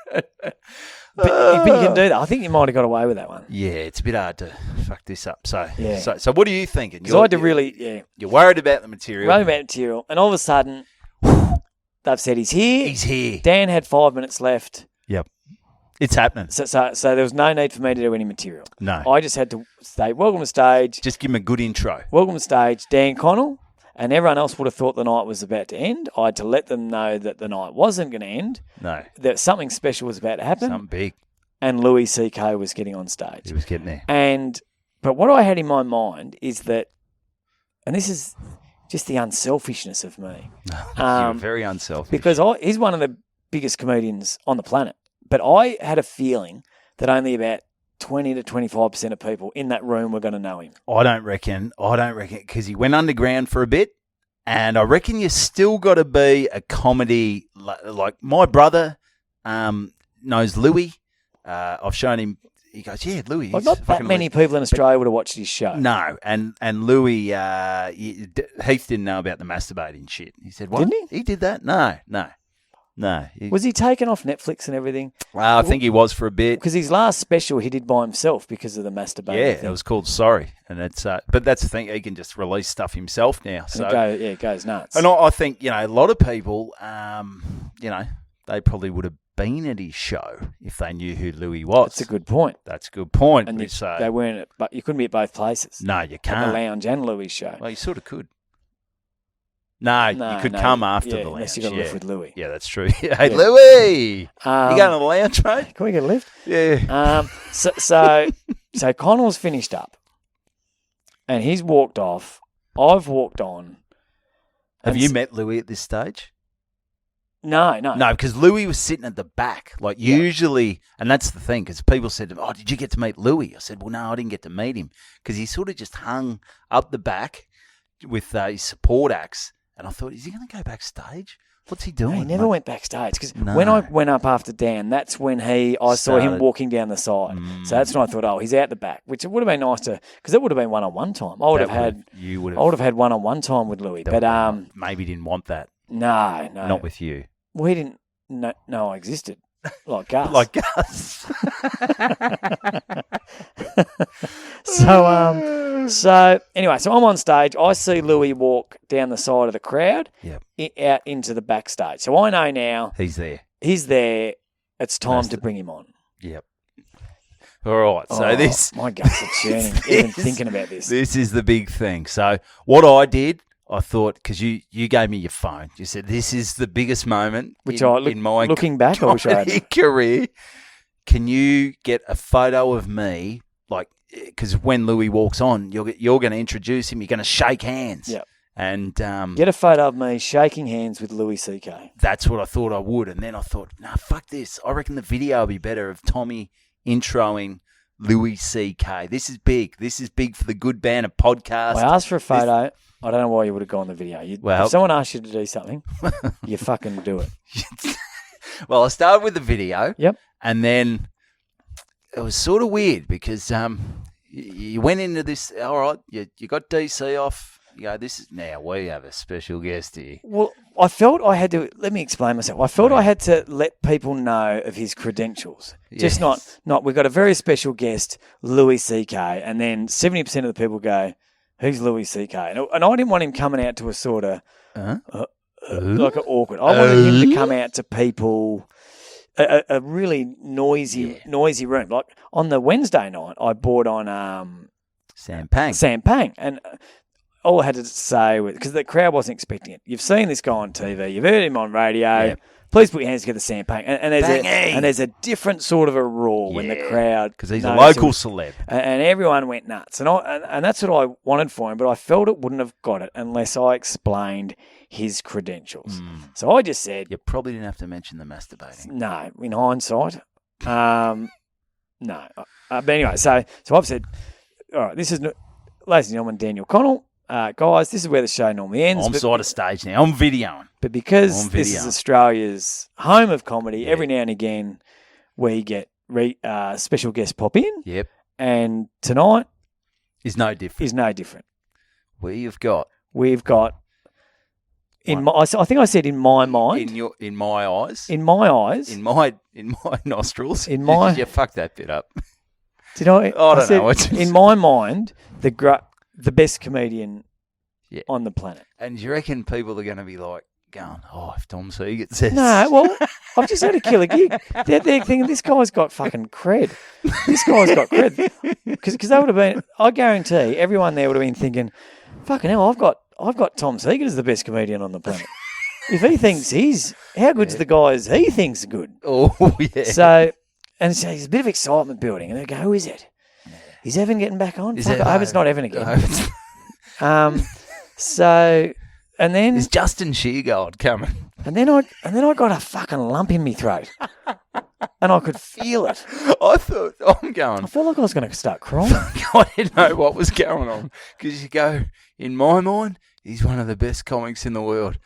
But you can do that. I think you might have got away with that one. Yeah, it's a bit hard to fuck this up. So, yeah. So what are you thinking? Because I had to really, You're worried about the material. Worried about material. And all of a sudden, they've said he's here. He's here. Dan had 5 minutes left. Yep. It's happening. So there was no need for me to do any material. No. I just had to say, welcome to stage. Just give him a good intro. Welcome to stage, Dan Connell. And everyone else would have thought the night was about to end. I had to let them know that the night wasn't going to end. No. That something special was about to happen. Something big. And Louis C.K. was getting on stage. He was getting there. But what I had in my mind is that, and this is just the unselfishness of me. You're very unselfish. Because he's one of the biggest comedians on the planet. But I had a feeling that only about 20 to 25% of people in that room were going to know him. I don't reckon, because he went underground for a bit, and I reckon you still got to be a comedy, like my brother knows Louis. I've shown him, he goes, yeah, Louis. Well, not that many people in Australia would have watched his show. No, and Louis, Heath didn't know about the masturbating shit. He said, what? Didn't he? He did that? No. Was he taken off Netflix and everything? I think he was for a bit. Because his last special he did by himself because of the masturbating Yeah, thing. it was called Sorry. And it's but that's the thing, he can just release stuff himself now. So it goes nuts. And I think, a lot of people, they probably would have been at his show if they knew who Louis was. That's a good point. And they weren't, but you couldn't be at both places. No, you can't. At the Lounge and Louis' show. Well, you sort of could. No, you could come after the Lounge. Unless you got a lift with Louis. Yeah, that's true. Hey, Louis! You going to the Lounge, mate? Can we get a lift? Yeah. So Connell's finished up and he's walked off. I've walked on. Have you met Louis at this stage? No. No, because Louis was sitting at the back. Like usually, and that's the thing, because people said to me, did you get to meet Louis? I said, well, no, I didn't get to meet him because he sort of just hung up the back with his support acts. And I thought, is he going to go backstage? What's he doing? He never went backstage because when I went up after Dan, that's when I saw him walking down the side. So that's when I thought, he's out the back, which it would have been nice to, because it would have been one-on-one time. I would have had one-on-one time with Louis, but maybe didn't want that. No, not with you. Well, he didn't know I existed, like Gus. So anyway, so I'm on stage. I see Louis walk down the side of the crowd, out into the backstage. So I know now he's there. It's time to bring him on. Yep. All right. So my guts are churning even thinking about this. This is the big thing. So what I did I thought, because you gave me your phone. You said, this is the biggest moment in my looking back, I wish I comedy had. career. Can you get a photo of me? Like, because when Louis walks on, you're going to introduce him. You're going to shake hands. Yep. And get a photo of me shaking hands with Louis C.K. That's what I thought I would. And then I thought, nah, fuck this. I reckon the video will be better of Tommy introing Louis C.K. This is big. This is big for the Good Banter podcast. I asked for a photo. I don't know why you would have gone the video. If someone asked you to do something, you fucking do it. Well, I started with the video. Yep. And then it was sort of weird because you went into this, all right, you got DC off. You go, now we have a special guest here. Well, I felt I had to, let me explain myself. I felt I had to let people know of his credentials. Just not we've got a very special guest, Louis C.K., and then 70% of the people go, who's Louis C.K.? And I didn't want him coming out to a sort of, like an awkward. I wanted him to come out to people, a really noisy room. Like on the Wednesday night, I brought on Sam Pang. And all I had to say was, because the crowd wasn't expecting it. You've seen this guy on TV. You've heard him on radio. Yep. Please put your hands together, Sam Pang. And there's a different sort of a roar when the crowd, because he's a local celeb, and everyone went nuts. And that's what I wanted for him, but I felt it wouldn't have got it unless I explained his credentials. So I just said, you probably didn't have to mention the masturbating. No, in hindsight, no. But anyway, so I've said, all right, this is, ladies and gentlemen, Daniel Connell. Guys, this is where the show normally ends. I'm side of stage now. I'm videoing. But because this is Australia's home of comedy, every now and again we get special guests pop in. Yep. And tonight is no different. We've got I think I said in my mind. In my eyes. In my eyes. In my nostrils. In my. You fucked that bit up. Did I? I don't know. In my mind, the best comedian on the planet. And do you reckon people are going to be like going, if Tom Siegert says... No, well, I've just had a killer gig. They're thinking, this guy's got fucking cred. This guy's got cred. Because they would have been... I guarantee everyone there would have been thinking, fucking hell, I've got Tom Siegert as the best comedian on the planet. If he thinks how good's the guy as he thinks good? Oh, yeah. So there's a bit of excitement building. And they go, who is it? Is Evan getting back on? I hope it's not Evan again. And then is Justin Siegert coming? And then I got a fucking lump in my throat, and I could feel it. I felt like I was going to start crying. I didn't know what was going on because you go, in my mind, he's one of the best comics in the world.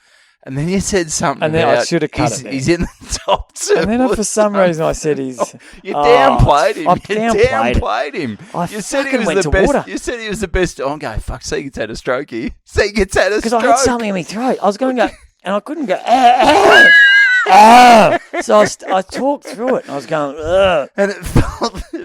And then you said something. And then I should have cut it. He's in the top two. And then for some reason I said he's. You downplayed him. I downplayed him. You said he was the best. Water. You said he was the best. I'm going, fuck, Siegert's had a stroke here. Siegert's had a stroke. Because I had something in my throat. I was going to go, and I couldn't go, So I talked through it, and I was going, and it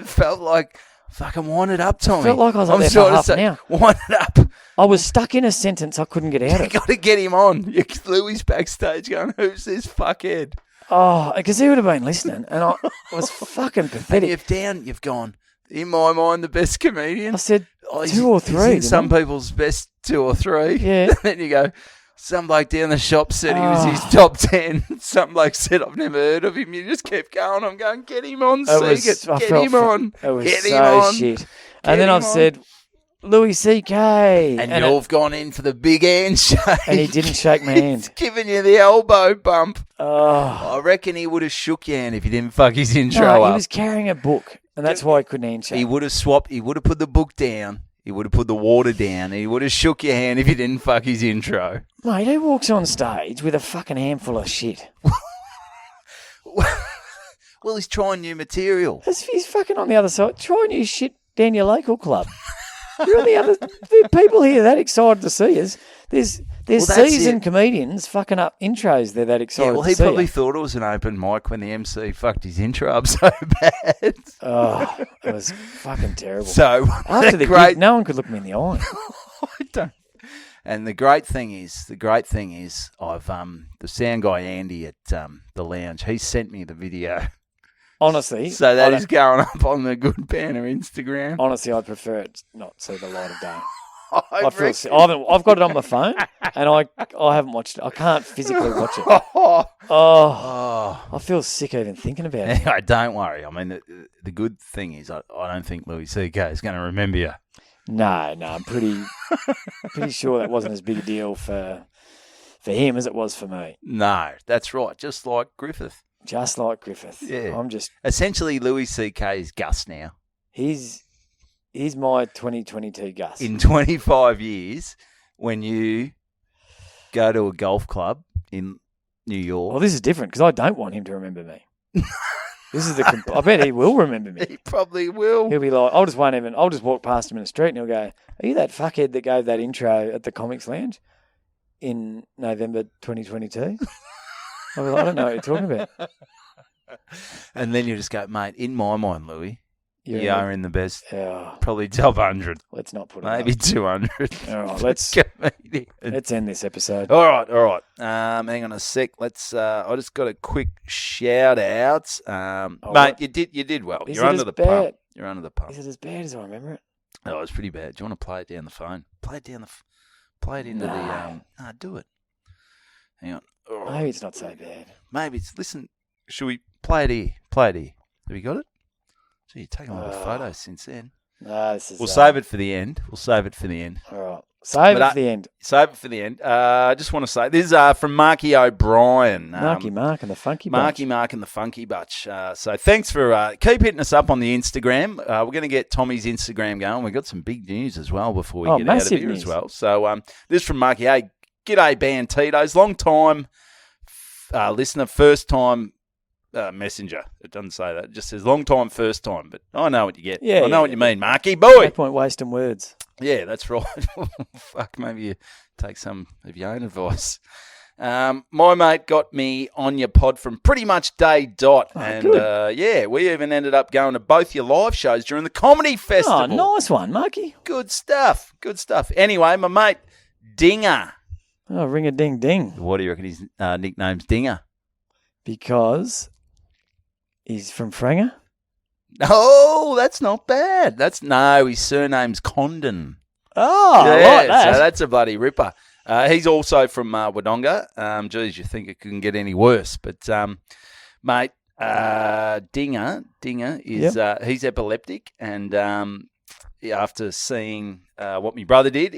felt like, fucking wind it up, Tommy. It felt like I was up there for half an hour. Wind it up. I was stuck in a sentence I couldn't get out of. You got to get him on. Louis backstage going, who's this fuckhead? Oh, because he would have been listening, and I was fucking pathetic. And you've gone, in my mind, the best comedian. I said 2 or 3. He's in some people's best 2 or 3. Yeah. And then you go, some bloke down the shop said he was his top 10. Some bloke said, I've never heard of him. You just kept going. I'm going, get him on, Siegert. Get him on. It was so shit. And then I've said, Louis C.K. And you've gone in for the big handshake. And he didn't shake my hand. He's giving you the elbow bump. Oh. I reckon he would have shook your hand if you didn't fuck his intro up. He was carrying a book, and that's why he couldn't handshake. He would have swapped. He would have put the book down. He would have put the water down. He would have shook your hand if you didn't fuck his intro. Mate, who walks on stage with a fucking handful of shit? Well, he's trying new material. He's fucking on the other side. Try new shit down your local club. You're on the other. The people here are that excited to see us. There's seasoned comedians fucking up intros. They're that excited. He probably thought it was an open mic when the MC fucked his intro up so bad. Oh, it was fucking terrible. So after the gig, no one could look me in the eye. I don't. And the great thing is, I've the sound guy Andy at the lounge. He sent me the video. Honestly, so that is going up on the Good Banter Instagram. Honestly, I'd prefer it not see the light of day. I feel sick. I've got it on my phone, and I haven't watched it. I can't physically watch it. I feel sick even thinking about it. Anyway, don't worry. I mean, the good thing is I don't think Louis C.K. is going to remember you. No, I'm pretty sure that wasn't as big a deal for him as it was for me. No, that's right. Just like Griffith. Just like Griffith. Yeah. I'm just essentially Louis C.K. is Gus now. He's my 2022 Gus. In 25 years, when you go to a golf club in New York. Well, this is different because I don't want him to remember me. This is I bet he will remember me. He probably will. He'll be like, I'll just walk past him in the street and he'll go, "Are you that fuckhead that gave that intro at the Comics Lounge in November 2022?" I'll be like, "I don't know what you're talking about." And then you just go, "Mate, in my mind, Louis, you are in the best, Yeah. probably top 100. Let's not put it Maybe up. 200. All right, let's end this episode. All right. Hang on a sec. I just got a quick shout out. Mate, you did well. You're under the pump. You're under the pump. Is it as bad as I remember it? Oh, it's pretty bad. Do you want to play it down the phone? Play it into the. Do it. Hang on. Oh. Maybe it's not so bad. Maybe it's. Listen. Should we play it here? Have you got it? So you've taken a lot of photos since then. No, this is. We'll save it for the end. All right. Save it for the end. I just want to say, this is from Marky O'Brien. Marky Mark and the Funky Bunch. Marky Mark and the Funky Bunch. So thanks for keep hitting us up on the Instagram. We're going to get Tommy's Instagram going. We've got some big news as well before we get out of here news. as well. So this is from Marky. Hey, g'day, Bantitos. Long time listener, first time messenger. It doesn't say that. It just says long time, first time. But I know what you get. I know what you mean, Marky. Boy. No point wasting words. Yeah, that's right. Fuck, maybe you take some of your own advice. My mate got me on your pod from pretty much day dot. And, we even ended up going to both your live shows during the comedy festival. Oh, nice one, Marky. Good stuff. Anyway, my mate, Dinger. Oh, ring-a-ding-ding. What do you reckon his nickname's Dinger? Because he's from Franger? Oh, that's not bad. His surname's Condon. Oh, yeah, I like that. So that's a bloody ripper. He's also from Wodonga. Geez, you think it couldn't get any worse. But, mate, Dinger is he's epileptic. And after seeing what my brother did,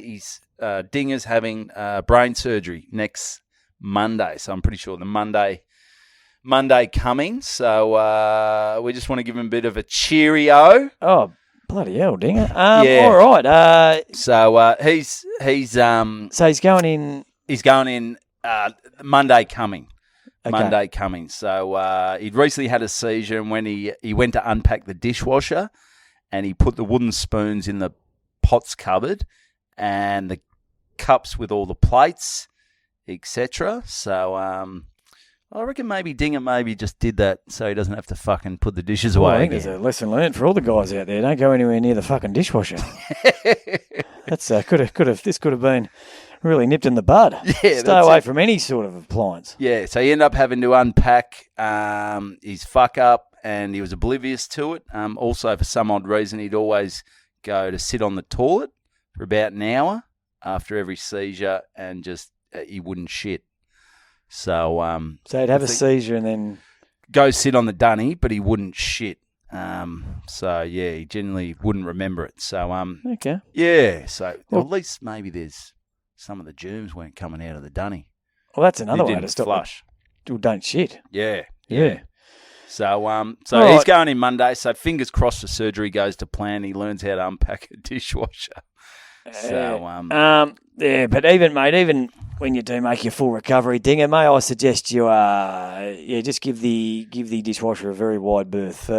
Dinger's having brain surgery next Monday. So I'm pretty sure the Monday coming. So we just want to give him a bit of a cheerio. Oh, bloody hell, Dinger. All right. So he's so he's going in. He's going in Monday coming. Okay. Monday coming. So he'd recently had a seizure, and when he went to unpack the dishwasher, and he put the wooden spoons in the pots cupboard and the cups with all the plates, etc. So I reckon maybe Dinger just did that so he doesn't have to fucking put the dishes away. I think there's a lesson learned for all the guys out there. Don't go anywhere near the fucking dishwasher. That's this could have been really nipped in the bud. Yeah, stay away from any sort of appliance. Yeah, so he ended up having to unpack his fuck up, and he was oblivious to it. Also, for some odd reason, he'd always go to sit on the toilet for about an hour after every seizure, and just he wouldn't shit. So he'd have a seizure and then go sit on the dunny, but he wouldn't shit. He generally wouldn't remember it. So okay, yeah. So at least maybe there's some of the germs weren't coming out of the dunny. Well, that's another way to stop flush. Don't shit. Yeah. So he's going in Monday. So fingers crossed the surgery goes to plan. He learns how to unpack a dishwasher. But even when you do make your full recovery, Dinger, may I suggest you just give the dishwasher a very wide berth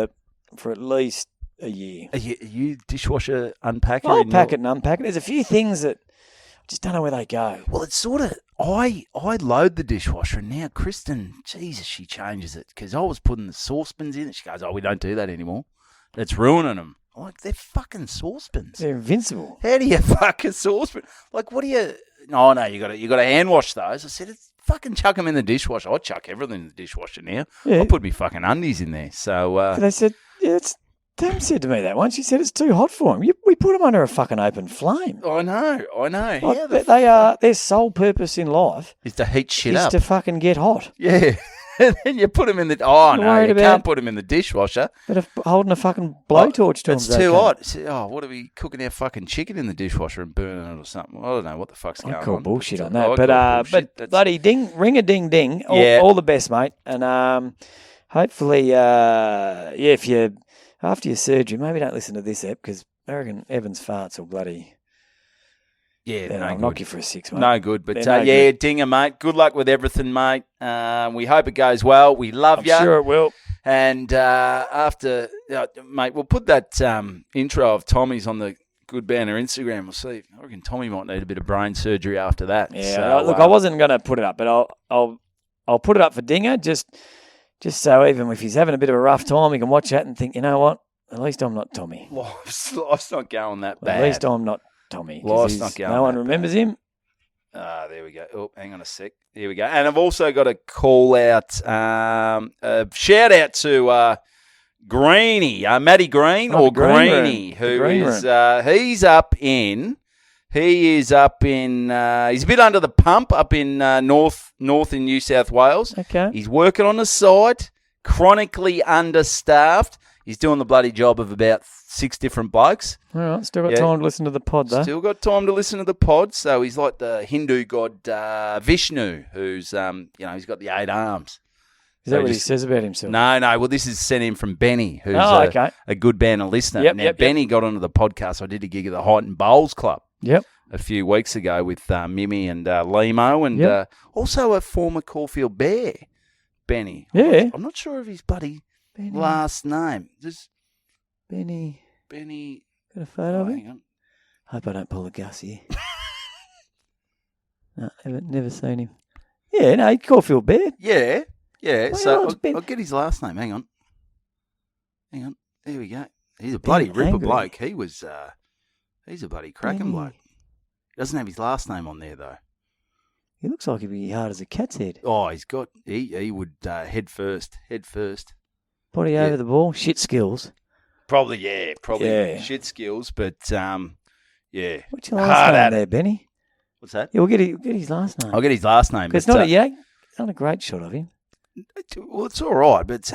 for at least a year. Are you dishwasher unpacker? I'll pack it and unpack it. There's a few things that I just don't know where they go. Well, it's sort of I load the dishwasher, and now Kristen, Jesus, she changes it because I was putting the saucepans in it. She goes, "Oh, we don't do that anymore. That's ruining them." Like, they're fucking saucepans. They're invincible. How do you fuck a saucepan? Like, what do you... Oh, no, you got to hand wash those. I said, fucking chuck them in the dishwasher. I chuck everything in the dishwasher now. Yeah. I put my fucking undies in there. So... they said, yeah, it's Tim said to me that once. She said it's too hot for him. We put him under a fucking open flame. I know. Like, their sole purpose in life is to heat shit is up. to fucking get hot. Yeah. And then you put him in the... Oh, no, you can't put him in the dishwasher. But if holding a fucking blowtorch to him, it's too hot. Oh, what are we cooking our fucking chicken in the dishwasher and burning it or something? I don't know what the fuck's going on. I call bullshit on that. But bloody ring a ding ding. All the best, mate. And hopefully, if you after your surgery, maybe don't listen to this app because I reckon Evan's farts will bloody... Yeah, I'll knock you for a 6, mate. No good. But good. Dinger, mate. Good luck with everything, mate. We hope it goes well. We love you. I'm sure it will. And after, mate, we'll put that intro of Tommy's on the Good Banter Instagram. We'll see. I reckon Tommy might need a bit of brain surgery after that. Yeah, so, look, I wasn't going to put it up, but I'll put it up for Dinger just so even if he's having a bit of a rough time, he can watch that and think, you know what? At least I'm not Tommy. Life's not going that bad. At least I'm not Tommy. Life's not going no one remembers him. There we go. Oh, hang on a sec. Here we go. And I've also got a call out, a shout out to Greeny, Matty Green or Greeny, who is he's up in. He is up in. He's a bit under the pump up in north in New South Wales. Okay. He's working on the side, chronically understaffed. He's doing the bloody job of about 6 different blokes. All right, still got time to listen to the pod, though. Still got time to listen to the pod. So he's like the Hindu god Vishnu, who's he's got the 8 arms. Is that what he says about himself? No. Well, this is sent in from Benny, who's a good Banter listener. Benny got onto the podcast. I did a gig at the Height and Bowls Club. Yep. A few weeks ago with Mimi and Limo, and also a former Caulfield Bear, Benny. Yeah. I'm not sure of his bloody last name. Just Benny. Got a photo of him? Hang on. Hope I don't pull a Gus here. No, never seen him. Yeah, no, Caulfield Bear. Yeah. Well, So I'll get his last name. Hang on. There we go. He's a bloody ripper bloke. He was. He's a bloody cracking bloke. He doesn't have his last name on there though. He looks like he'd be hard as a cat's head. Oh, he would head first. Body over the ball, shit skills. Probably shit skills, but yeah. What's your last name there, Benny? What's that? Yeah, we'll get his last name. I'll get his last name. It's not not a great shot of him. Well, it's all right, but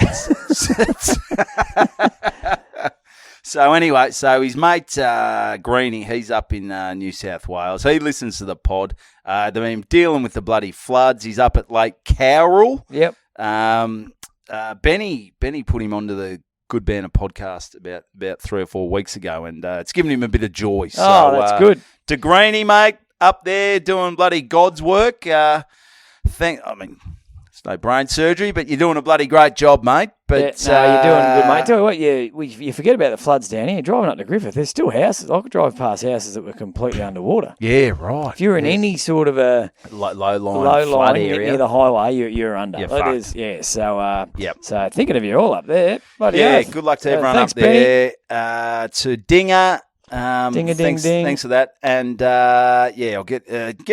so anyway, so his mate Greeny, he's up in New South Wales. He listens to the pod. They've been dealing with the bloody floods. He's up at Lake Cowrell. Yep. Benny put him onto the Good Banter podcast about 3 or 4 weeks ago, and it's given him a bit of joy. So, that's good. To Greeny, mate, up there doing bloody God's work. It's no brain surgery, but you're doing a bloody great job, mate. But you're doing good, mate. Tell you what, you forget about the floods down here. Driving up to Griffith, there's still houses. I could drive past houses that were completely underwater. Yeah, right. If you're in any sort of a low line flood area near the highway, you're under. You're fucked. So thinking of you all up there. Good luck to everyone thanks, up there. To Dinger. Ding. Thanks for that. And I'll get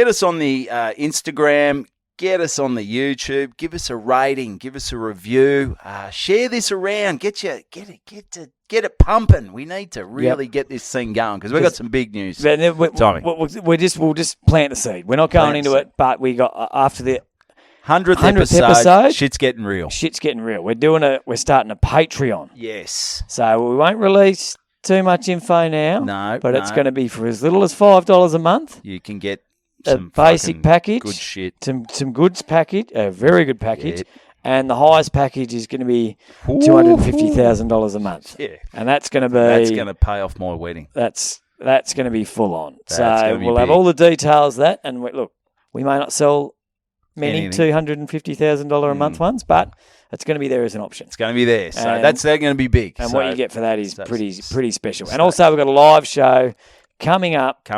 us on the Instagram. Get us on the YouTube. Give us a rating. Give us a review. Share this around. Get it pumping. We need to really get this thing going because we've got some big news. Tommy, we'll just plant the seed. We're not going into it, but we got after the 100th episode. Shit's getting real. We're starting a Patreon. Yes. So we won't release too much info now. No, but it's going to be for as little as $5 a month. You can get some basic package, good shit, some goods package, a very good package, and the highest package is going to be $250,000 a month. Yeah, and that's going to pay off my wedding. That's going to be full on. So we'll have all the details of that, and we may not sell many $250,000 a month ones, but it's going to be there as an option. It's going to be there, so they're going to be big. And what you get for that is pretty special. And also we've got a live show coming up.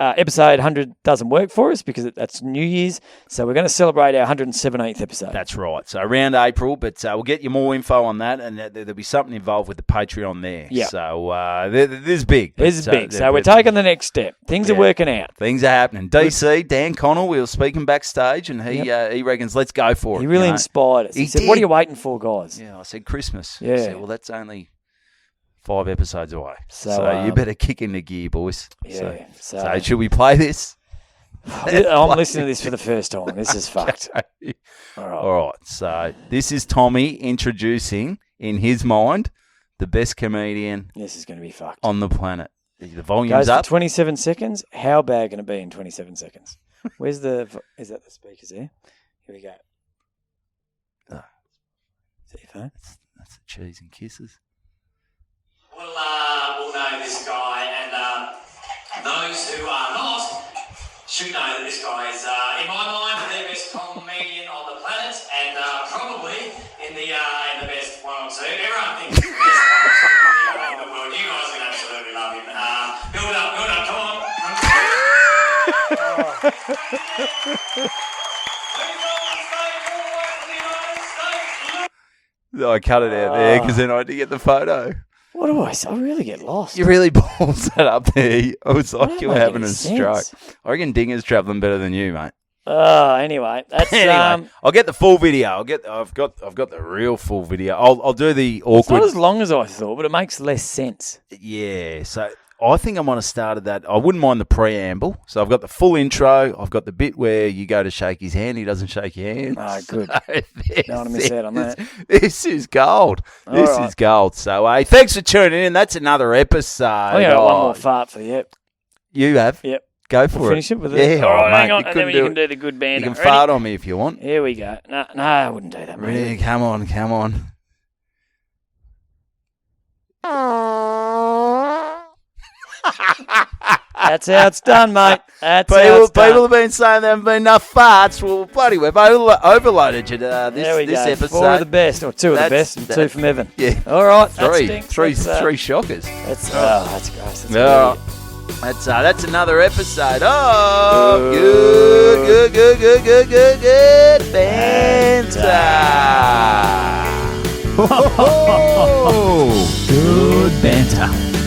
episode 100 doesn't work for us because that's New Year's. So we're going to celebrate our 117th episode. That's right. So around April, but we'll get you more info on that, and there'll be something involved with the Patreon there. Yeah. So this is big. This is big. So we're taking the next step. Things are working out. Things are happening. DC, Dan Connell, we were speaking backstage, and he reckons, let's go for it. He really inspired us. He said, what are you waiting for, guys? Yeah, I said Christmas. Yeah. I said, well, that's only 5 episodes away. So you better kick into gear, boys. Yeah. So should we play this? I'm listening to this for the first time. This is fucked. All right. So this is Tommy introducing, in his mind, the best comedian This is going to be fucked. on the planet. The volume's Goes up. for 27 seconds. How bad can it be in 27 seconds? Is that the speakers there? Here we go. Oh. Is that your phone? That's the cheese and kisses. We'll know this guy, and those who are not should know that this guy is, in my mind, the best comedian on the planet, and probably in the best one or two. Everyone thinks he's the best one or two in the world. You guys would absolutely love him. Build up, come on. I cut it out there because then I had to get the photo. What do I say? I really get lost. You really balls that up there. I was like, you were having a sense. stroke. I reckon Dinger's travelling better than you, mate. Anyway, that's Anyway, I'll get the full video. I've got the real full video. I'll do the it's awkward. not as long as I thought, but it makes less sense. Yeah, so I think I might have started that. I wouldn't mind the preamble. So I've got the full intro. I've got the bit where you go to shake his hand. He doesn't shake your hand. Oh, good. So Don't want to miss out on that. This is gold. This All right. is gold. So, thanks for tuning in. That's another episode. I got one more fart for you. You have? Yep. Go for Finish it with Yeah, it. All right, mate, hang on, you and then couldn't you do can it. do the good banter. You can Ready? fart on me if you want. Here we go. No, I wouldn't do that, mate. Really? Come on. That's how it's done, mate. That's how People it's done. have been saying there haven't been enough farts. Well, bloody, we've overloaded you There we this go. episode. 4 of the best, or 2 of the That's- best, and 2 from Evan. Yeah. All right. Three That's shockers. that's gross. That's Yeah. That's another episode of good banter. Good banter.